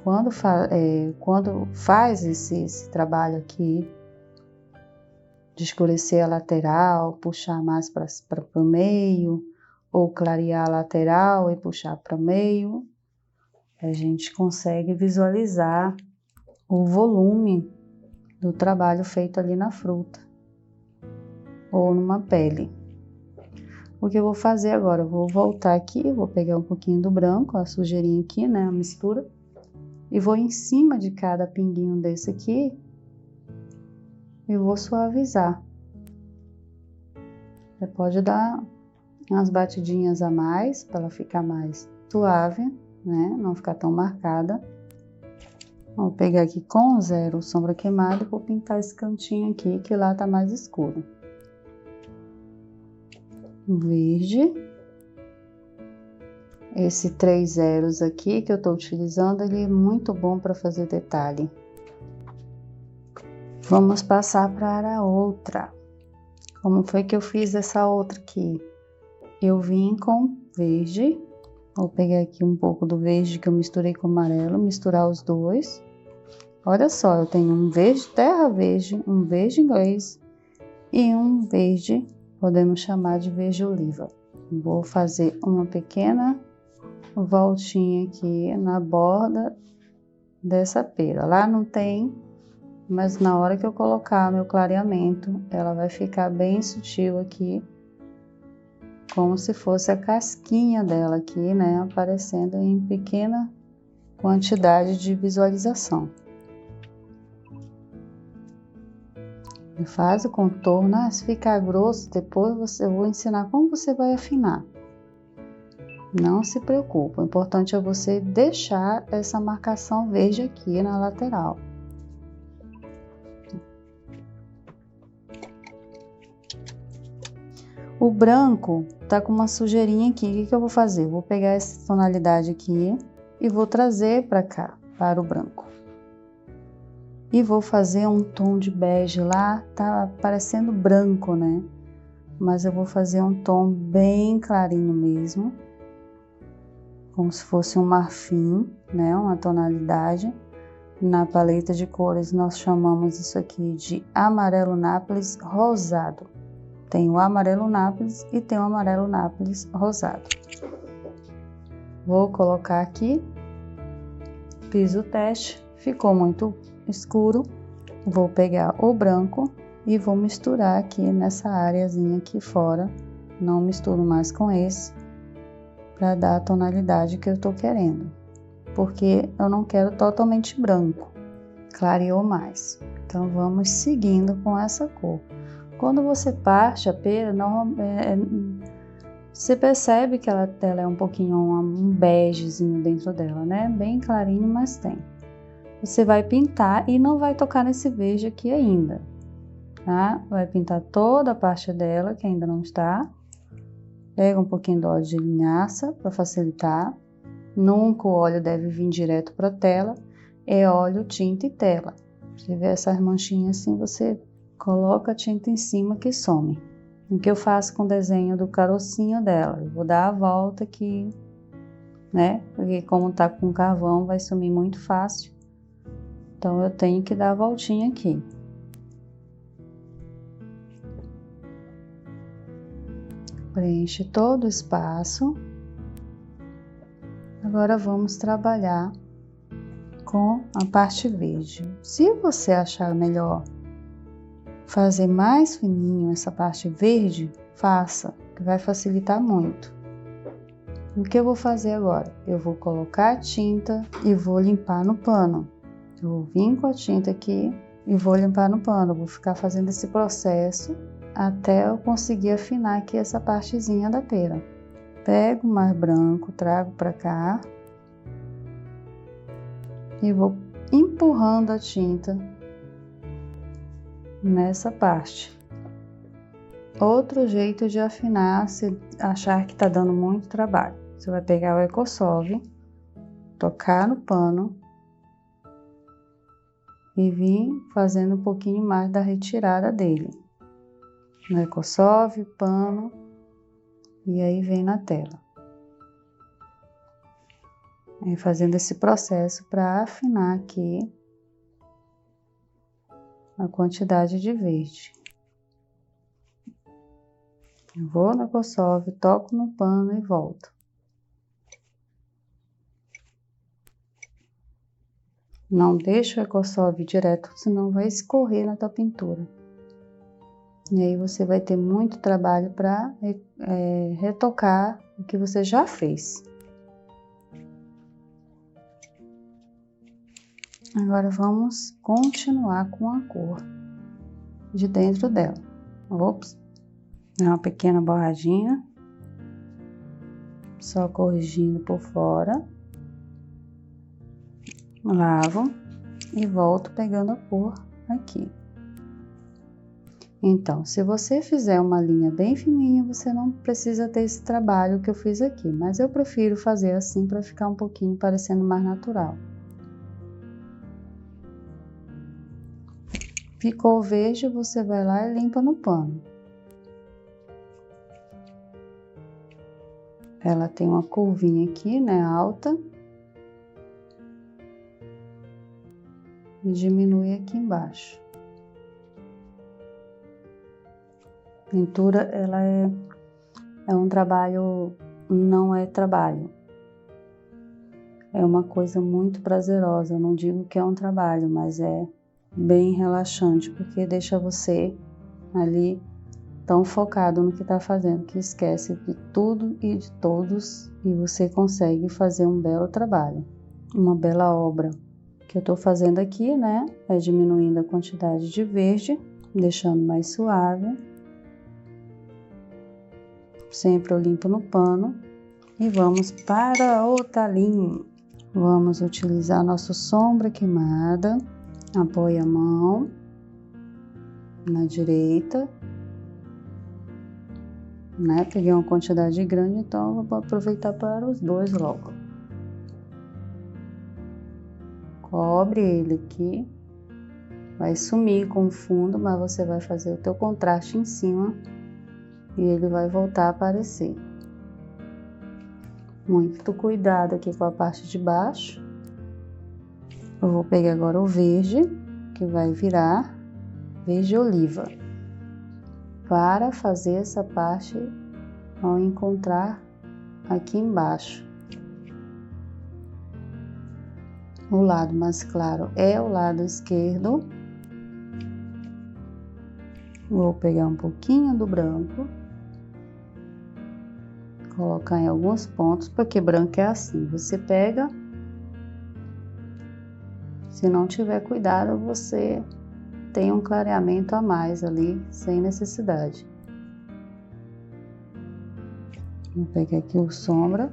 Quando faz esse trabalho aqui, de escurecer a lateral, puxar mais para o meio, ou clarear a lateral e puxar para o meio, a gente consegue visualizar o volume do trabalho feito ali na fruta ou numa pele. O que eu vou fazer agora? Eu vou voltar aqui, vou pegar um pouquinho do branco, a sujeirinha aqui, né, a mistura, e vou em cima de cada pinguinho desse aqui e vou suavizar. Você pode dar umas batidinhas a mais para ela ficar mais suave, né, não ficar tão marcada. Vou pegar aqui com o 0 sombra queimada e vou pintar esse cantinho aqui, que lá tá mais escuro. Verde. Esse 3 zeros aqui que eu tô utilizando, ele é muito bom para fazer detalhe. Vamos passar para a outra. Como foi que eu fiz essa outra aqui? Eu vim com verde. Vou pegar aqui um pouco do verde que eu misturei com amarelo, misturar os dois. Olha só, eu tenho um verde terra verde, um verde inglês e um verde, podemos chamar de verde oliva. Vou fazer uma pequena voltinha aqui na borda dessa pera. Lá não tem, mas na hora que eu colocar meu clareamento, ela vai ficar bem sutil aqui, como se fosse a casquinha dela aqui, né, aparecendo em pequena quantidade de visualização. E faz o contorno, se ficar grosso, depois eu vou ensinar como você vai afinar. Não se preocupe, o importante é você deixar essa marcação verde aqui na lateral. O branco tá com uma sujeirinha aqui, o que eu vou fazer? Vou pegar essa tonalidade aqui e vou trazer para cá, para o branco. E vou fazer um tom de bege lá, tá parecendo branco, né? Mas eu vou fazer um tom bem clarinho mesmo, como se fosse um marfim, né? Uma tonalidade. Na paleta de cores nós chamamos isso aqui de amarelo nápoles rosado. Tem o amarelo nápoles e tem o amarelo nápoles rosado. Vou colocar aqui, fiz o teste, ficou muito escuro. Vou pegar o branco e vou misturar aqui nessa areazinha aqui fora. Não misturo mais com esse, para dar a tonalidade que eu tô querendo, porque eu não quero totalmente branco, clareou mais. Então vamos seguindo com essa cor. Quando você parte a pera, você percebe que ela é um pouquinho um begezinho dentro dela, né? Bem clarinho, mas tem. Você vai pintar e não vai tocar nesse verde aqui ainda, tá? Vai pintar toda a parte dela que ainda não está. Pega um pouquinho do óleo de linhaça para facilitar. Nunca o óleo deve vir direto para a tela. É óleo, tinta e tela. Você vê essas manchinhas assim, você coloca a tinta em cima que some. O que eu faço com o desenho do carocinho dela? Eu vou dar a volta aqui, né? Porque como tá com carvão, vai sumir muito fácil. Então, eu tenho que dar a voltinha aqui. Preenche todo o espaço. Agora, vamos trabalhar com a parte verde. Se você achar melhor fazer mais fininho essa parte verde, faça, que vai facilitar muito. O que eu vou fazer agora? Eu vou colocar a tinta e vou limpar no pano. Eu vou vir com a tinta aqui e vou limpar no pano. Vou ficar fazendo esse processo até eu conseguir afinar aqui essa partezinha da pera. Pego o mais branco, trago para cá e vou empurrando a tinta nessa parte. Outro jeito de afinar, se achar que tá dando muito trabalho, você vai pegar o Ecosolve, tocar no pano e vir fazendo um pouquinho mais da retirada dele. No Ecosolve, pano, e aí vem na tela. Aí fazendo esse processo para afinar aqui a quantidade de verde. Eu vou no Ecosolve, toco no pano e volto. Não deixa o Ecosolve direto, senão vai escorrer na tua pintura. E aí você vai ter muito trabalho para retocar o que você já fez. Agora vamos continuar com a cor de dentro dela. Ops, é uma pequena borradinha, só corrigindo por fora. Lavo e volto pegando a cor aqui. Então, se você fizer uma linha bem fininha, você não precisa ter esse trabalho que eu fiz aqui, mas eu prefiro fazer assim para ficar um pouquinho parecendo mais natural. Ficou verde, você vai lá e limpa no pano. Ela tem uma curvinha aqui, né, alta. E diminui aqui embaixo. Pintura, ela é um trabalho, não é trabalho. É uma coisa muito prazerosa. Eu não digo que é um trabalho, mas é bem relaxante, porque deixa você ali tão focado no que está fazendo, que esquece de tudo e de todos, e você consegue fazer um belo trabalho, uma bela obra. O que eu estou fazendo aqui, né, é diminuindo a quantidade de verde, deixando mais suave. Sempre eu limpo no pano e vamos para o talinho. Vamos utilizar nossa sombra queimada. Apoia a mão na direita, né? Peguei uma quantidade grande, então eu vou aproveitar para os dois logo. Cobre ele aqui, vai sumir com o fundo, mas você vai fazer o teu contraste em cima e ele vai voltar a aparecer. Muito cuidado aqui com a parte de baixo. Eu vou pegar agora o verde, que vai virar verde oliva, para fazer essa parte ao encontrar aqui embaixo. O lado mais claro é o lado esquerdo. Vou pegar um pouquinho do branco, colocar em alguns pontos, porque branco é assim, você pega, se não tiver cuidado, você tem um clareamento a mais ali, sem necessidade. Vou pegar aqui o sombra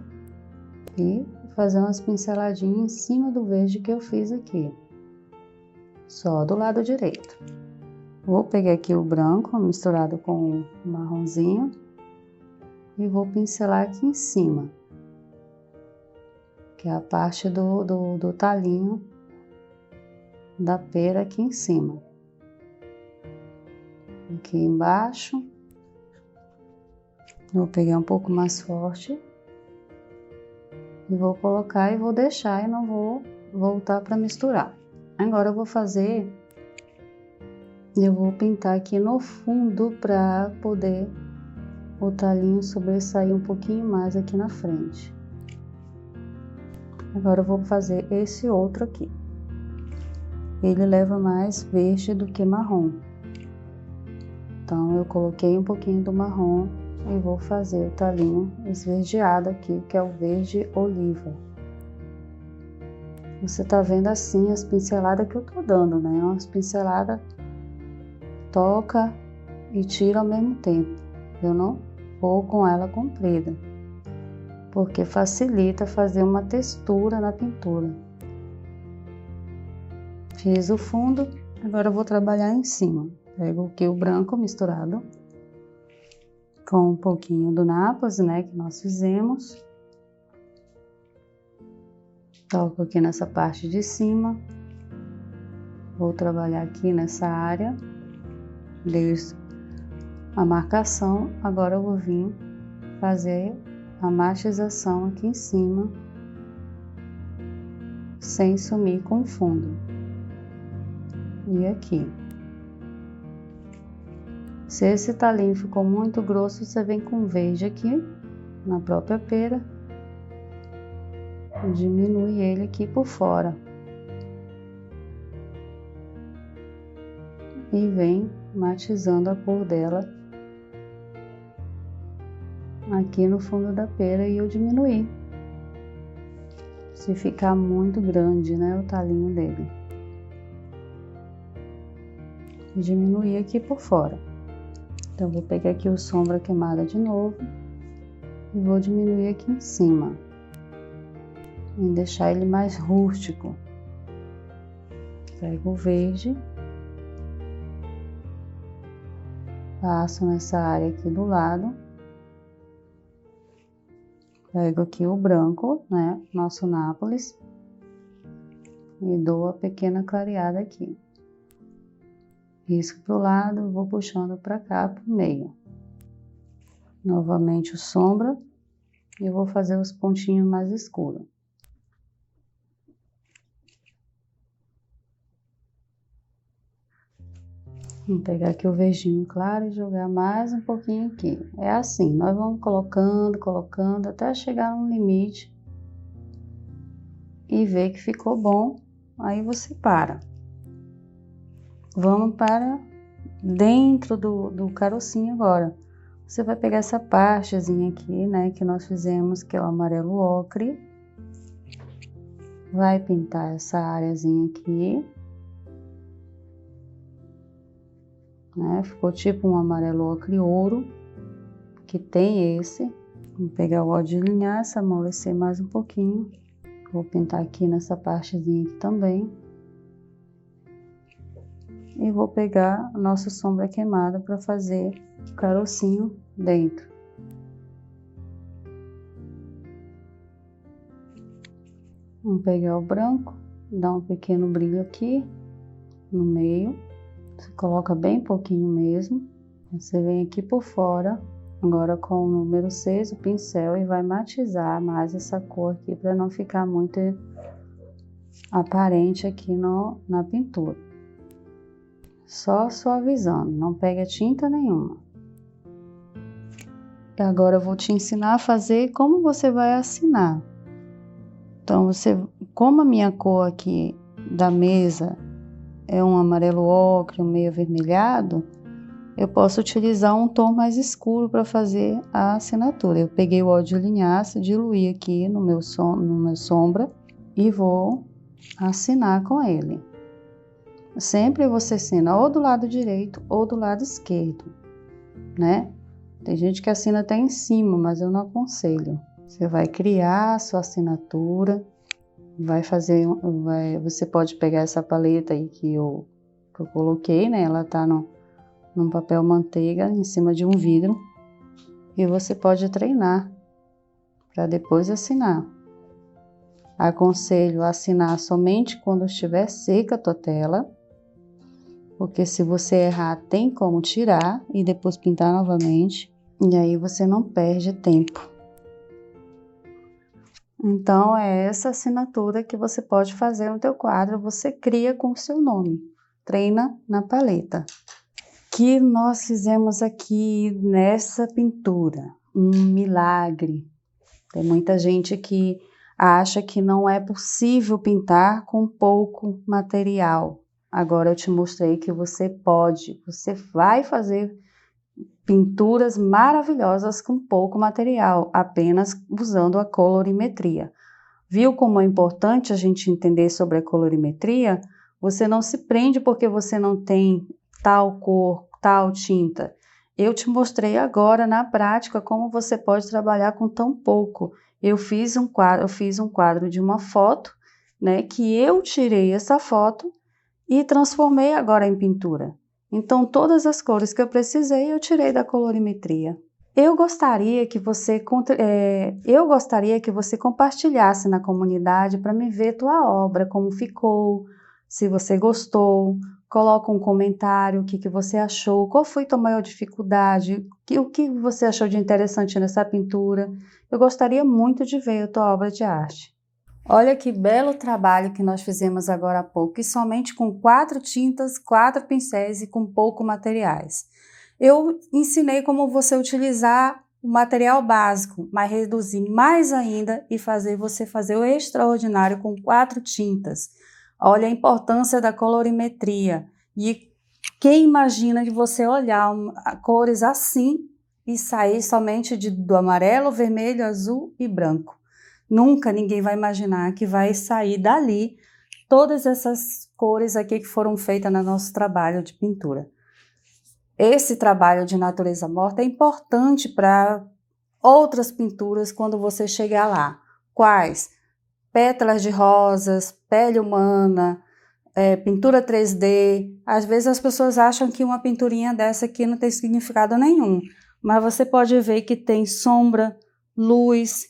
e fazer umas pinceladinhas em cima do verde que eu fiz aqui, só do lado direito. Vou pegar aqui o branco misturado com o marronzinho e vou pincelar aqui em cima, que é a parte do talinho da pera aqui em cima. aqui embaixo. Vou pegar um pouco mais forte e vou colocar e vou deixar e não vou voltar para misturar. Agora eu vou fazer, eu vou pintar aqui no fundo para poder o talinho sobressair um pouquinho mais aqui na frente. Agora eu vou fazer esse outro aqui. Ele leva mais verde do que marrom. Então eu coloquei um pouquinho do marrom e vou fazer o talinho esverdeado aqui, que é o verde oliva. Você tá vendo assim as pinceladas que eu tô dando, né? Umas pinceladas toca e tira ao mesmo tempo. Eu não vou com ela comprida, porque facilita fazer uma textura na pintura. Fiz o fundo, agora eu vou trabalhar em cima. Pego aqui o branco misturado com um pouquinho do Nápoles, né, que nós fizemos. Toco aqui nessa parte de cima. Vou trabalhar aqui nessa área. Desde a marcação, agora eu vou vir fazer a matização aqui em cima, sem sumir com o fundo. E aqui. Se esse talinho ficou muito grosso, você vem com verde aqui, na própria pera, e diminui ele aqui por fora. E vem matizando a cor dela aqui no fundo da pera e eu diminuí. Se ficar muito grande, né, o talinho dele. E diminuir aqui por fora. Então, vou pegar aqui o sombra queimada de novo e vou diminuir aqui em cima e deixar ele mais rústico. Pego o verde, passo nessa área aqui do lado, pego aqui o branco, né, nosso Nápoles, e dou a pequena clareada aqui. Risco pro lado, vou puxando para cá, pro meio. Novamente o sombra, e eu vou fazer os pontinhos mais escuros. Vou pegar aqui o verdinho claro e jogar mais um pouquinho aqui. É assim, nós vamos colocando, até chegar num limite e ver que ficou bom, aí você para. Vamos para dentro do carocinho agora. Você vai pegar essa partezinha aqui, né, que nós fizemos, que é o amarelo ocre. Vai pintar essa areazinha aqui. Né, ficou tipo um amarelo ocre ouro, que tem esse. Vou pegar o óleo de linhaça, amolecer mais um pouquinho. Vou pintar aqui nessa partezinha aqui também. E vou pegar a nossa sombra queimada para fazer o carocinho dentro. Vamos pegar o branco, dar um pequeno brilho aqui no meio. Você coloca bem pouquinho mesmo. Você vem aqui por fora, agora com o número 6, o pincel, e vai matizar mais essa cor aqui para não ficar muito aparente aqui na pintura. Só suavizando, não pega tinta nenhuma. E agora eu vou te ensinar a fazer como você vai assinar. Então, como a minha cor aqui da mesa é um amarelo ocre, um meio avermelhado, eu posso utilizar um tom mais escuro para fazer a assinatura. Eu peguei o óleo de linhaça, diluí aqui no meu sombra e vou assinar com ele. Sempre você assina ou do lado direito ou do lado esquerdo, né? Tem gente que assina até em cima, mas eu não aconselho. Você vai criar a sua assinatura, você pode pegar essa paleta aí que eu coloquei, né? Ela tá num papel manteiga em cima de um vidro e você pode treinar para depois assinar. Aconselho a assinar somente quando estiver seca a tua tela. porque se você errar tem como tirar e depois pintar novamente, e aí você não perde tempo. Então é essa assinatura que você pode fazer no teu quadro, você cria com o seu nome, Treina na Paleta. O que nós fizemos aqui nessa pintura? Um milagre. Tem muita gente que acha que não é possível pintar com pouco material. Agora eu te mostrei que você pode, você vai fazer pinturas maravilhosas com pouco material, apenas usando a colorimetria. Viu como é importante a gente entender sobre a colorimetria? Você não se prende porque você não tem tal cor, tal tinta. Eu te mostrei agora na prática como você pode trabalhar com tão pouco. Eu fiz um quadro de uma foto, né, que eu tirei essa foto e transformei agora em pintura. Então, todas as cores que eu precisei, eu tirei da colorimetria. Eu gostaria que você compartilhasse na comunidade para me ver tua obra, como ficou, se você gostou, coloca um comentário, o que você achou, qual foi tua maior dificuldade, o que você achou de interessante nessa pintura. Eu gostaria muito de ver a tua obra de arte. Olha que belo trabalho que nós fizemos agora há pouco, e somente com 4 tintas, 4 pincéis e com pouco materiais. Eu ensinei como você utilizar o material básico, mas reduzir mais ainda e fazer você fazer o extraordinário com 4 tintas. Olha a importância da colorimetria. E quem imagina de você olhar cores assim e sair somente do amarelo, vermelho, azul e branco? Nunca ninguém vai imaginar que vai sair dali todas essas cores aqui que foram feitas no nosso trabalho de pintura. Esse trabalho de natureza morta é importante para outras pinturas quando você chegar lá. Quais? Pétalas de rosas, pele humana, pintura 3D. Às vezes as pessoas acham que uma pinturinha dessa aqui não tem significado nenhum, mas você pode ver que tem sombra, luz,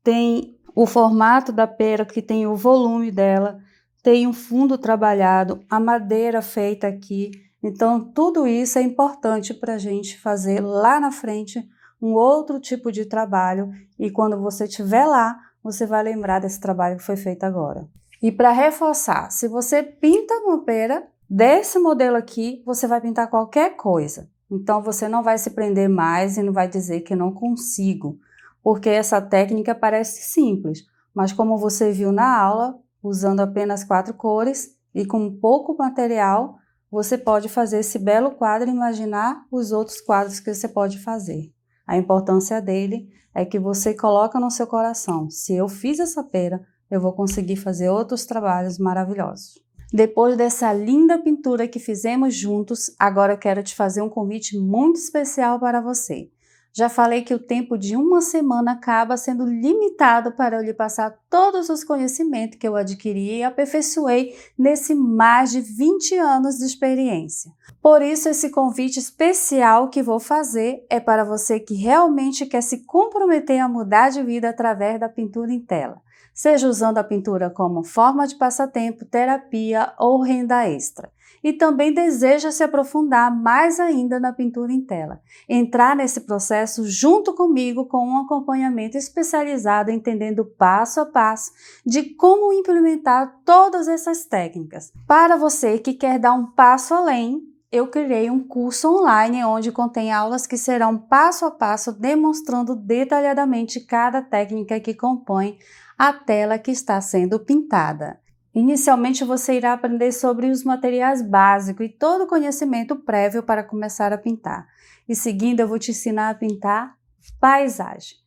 tem o formato da pera, que tem o volume dela, tem um fundo trabalhado, a madeira feita aqui. Então, tudo isso é importante para a gente fazer lá na frente um outro tipo de trabalho, e quando você estiver lá, você vai lembrar desse trabalho que foi feito agora. E para reforçar, se você pinta uma pera desse modelo aqui, você vai pintar qualquer coisa. Então, você não vai se prender mais e não vai dizer que não consigo, porque essa técnica parece simples, mas como você viu na aula, usando apenas 4 cores e com pouco material, você pode fazer esse belo quadro e imaginar os outros quadros que você pode fazer. A importância dele é que você coloca no seu coração: se eu fiz essa pera, eu vou conseguir fazer outros trabalhos maravilhosos. Depois dessa linda pintura que fizemos juntos, agora eu quero te fazer um convite muito especial para você. Já falei que o tempo de uma semana acaba sendo limitado para eu lhe passar todos os conhecimentos que eu adquiri e aperfeiçoei nesse mais de 20 anos de experiência. Por isso, esse convite especial que vou fazer é para você que realmente quer se comprometer a mudar de vida através da pintura em tela, seja usando a pintura como forma de passatempo, terapia ou renda extra. E também deseja se aprofundar mais ainda na pintura em tela. Entrar nesse processo junto comigo com um acompanhamento especializado, entendendo passo a passo de como implementar todas essas técnicas. Para você que quer dar um passo além, eu criei um curso online onde contém aulas que serão passo a passo demonstrando detalhadamente cada técnica que compõe a tela que está sendo pintada. Inicialmente você irá aprender sobre os materiais básicos e todo o conhecimento prévio para começar a pintar. E seguindo eu vou te ensinar a pintar paisagem.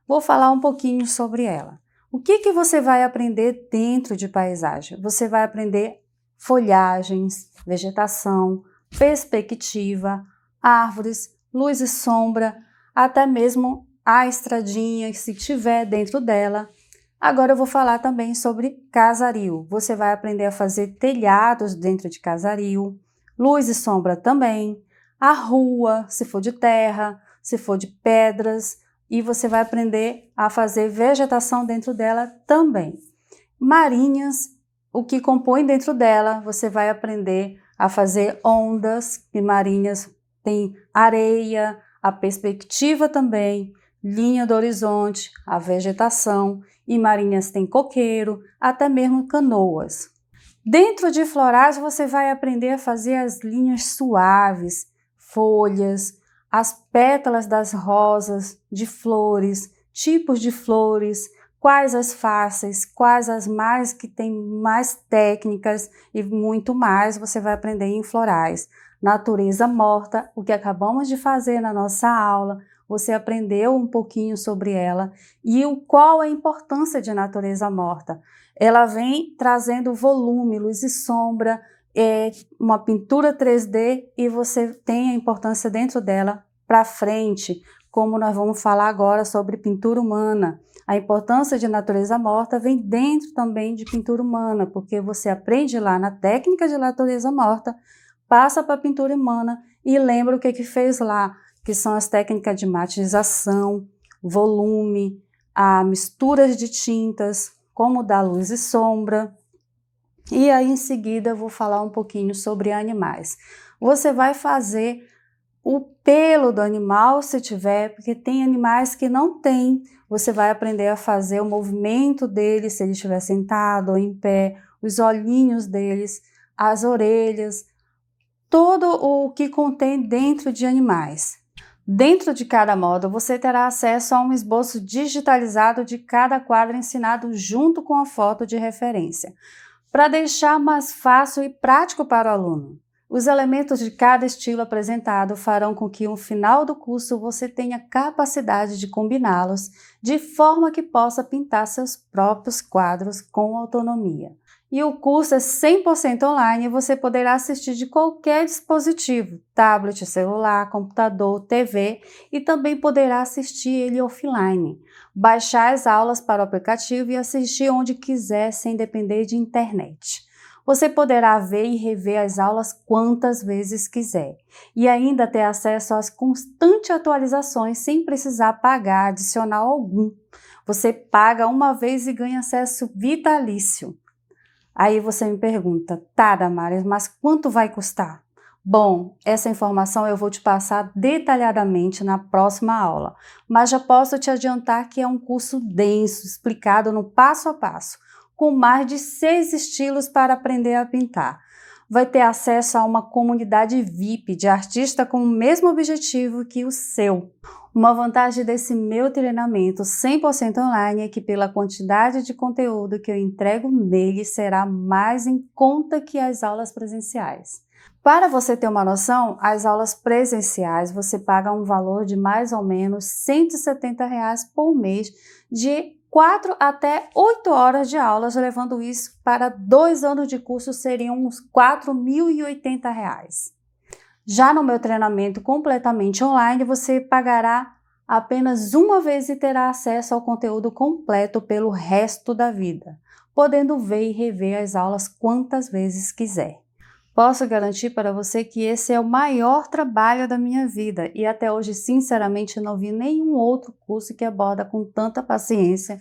Vou falar um pouquinho sobre ela. O que você vai aprender dentro de paisagem? Você vai aprender folhagens, vegetação, perspectiva, árvores, luz e sombra, até mesmo a estradinha, se tiver dentro dela. Agora eu vou falar também sobre casario. Você vai aprender a fazer telhados dentro de casario, luz e sombra também, a rua, se for de terra, se for de pedras, e você vai aprender a fazer vegetação dentro dela também. Marinhas, o que compõe dentro dela, você vai aprender a fazer ondas, e marinhas tem areia, a perspectiva também, linha do horizonte, a vegetação, e marinhas tem coqueiro, até mesmo canoas. Dentro de florais você vai aprender a fazer as linhas suaves, folhas, as pétalas das rosas, de flores, tipos de flores, quais as fáceis, quais as mais que tem mais técnicas e muito mais você vai aprender em florais. Natureza morta, o que acabamos de fazer na nossa aula, você aprendeu um pouquinho sobre ela e qual a importância de natureza morta. Ela vem trazendo volume, luz e sombra, uma pintura 3D e você tem a importância dentro dela para frente, como nós vamos falar agora sobre pintura humana. A importância de natureza morta vem dentro também de pintura humana, porque você aprende lá na técnica de natureza morta, passa para a pintura humana e lembra o que fez lá, que são as técnicas de matização, volume, misturas de tintas, como dar luz e sombra. E aí em seguida eu vou falar um pouquinho sobre animais. Você vai fazer o pelo do animal, se tiver, porque tem animais que não tem. Você vai aprender a fazer o movimento deles, se ele estiver sentado ou em pé, os olhinhos deles, as orelhas, todo o que contém dentro de animais. Dentro de cada módulo, você terá acesso a um esboço digitalizado de cada quadro ensinado junto com a foto de referência, para deixar mais fácil e prático para o aluno. Os elementos de cada estilo apresentado farão com que no final do curso você tenha capacidade de combiná-los de forma que possa pintar seus próprios quadros com autonomia. E o curso é 100% online e você poderá assistir de qualquer dispositivo, tablet, celular, computador, TV e também poderá assistir ele offline. Baixar as aulas para o aplicativo e assistir onde quiser sem depender de internet. Você poderá ver e rever as aulas quantas vezes quiser e ainda ter acesso às constantes atualizações sem precisar pagar adicional algum. Você paga uma vez e ganha acesso vitalício. Aí você me pergunta, tá, Damares, mas quanto vai custar? Bom, essa informação eu vou te passar detalhadamente na próxima aula, mas já posso te adiantar que é um curso denso, explicado no passo a passo, com mais de 6 estilos para aprender a pintar. Vai ter acesso a uma comunidade VIP de artistas com o mesmo objetivo que o seu. Uma vantagem desse meu treinamento 100% online é que pela quantidade de conteúdo que eu entrego nele será mais em conta que as aulas presenciais. Para você ter uma noção, as aulas presenciais você paga um valor de mais ou menos R$ 170 por mês, de 4 até 8 horas de aulas, levando isso para 2 anos de curso seriam uns R$ 4.080. Já no meu treinamento completamente online, você pagará apenas uma vez e terá acesso ao conteúdo completo pelo resto da vida, podendo ver e rever as aulas quantas vezes quiser. Posso garantir para você que esse é o maior trabalho da minha vida e até hoje, sinceramente, não vi nenhum outro curso que aborda com tanta paciência,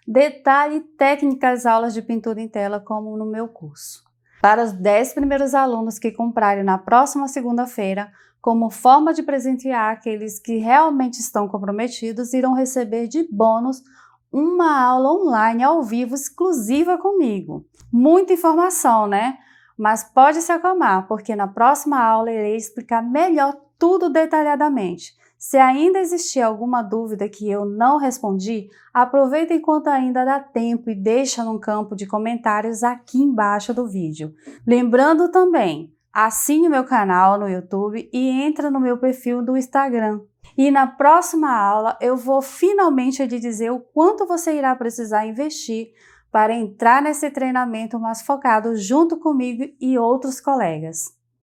detalhe e técnica as aulas de pintura em tela como no meu curso. Para os 10 primeiros alunos que comprarem na próxima segunda-feira, como forma de presentear aqueles que realmente estão comprometidos, irão receber de bônus uma aula online ao vivo exclusiva comigo. Muita informação, né? Mas pode se acalmar, porque na próxima aula irei explicar melhor tudo detalhadamente. Se ainda existir alguma dúvida que eu não respondi, aproveita enquanto ainda dá tempo e deixa no campo de comentários aqui embaixo do vídeo. Lembrando também, assine meu canal no YouTube e entra no meu perfil do Instagram. E na próxima aula eu vou finalmente lhe dizer o quanto você irá precisar investir para entrar nesse treinamento mais focado junto comigo e outros colegas.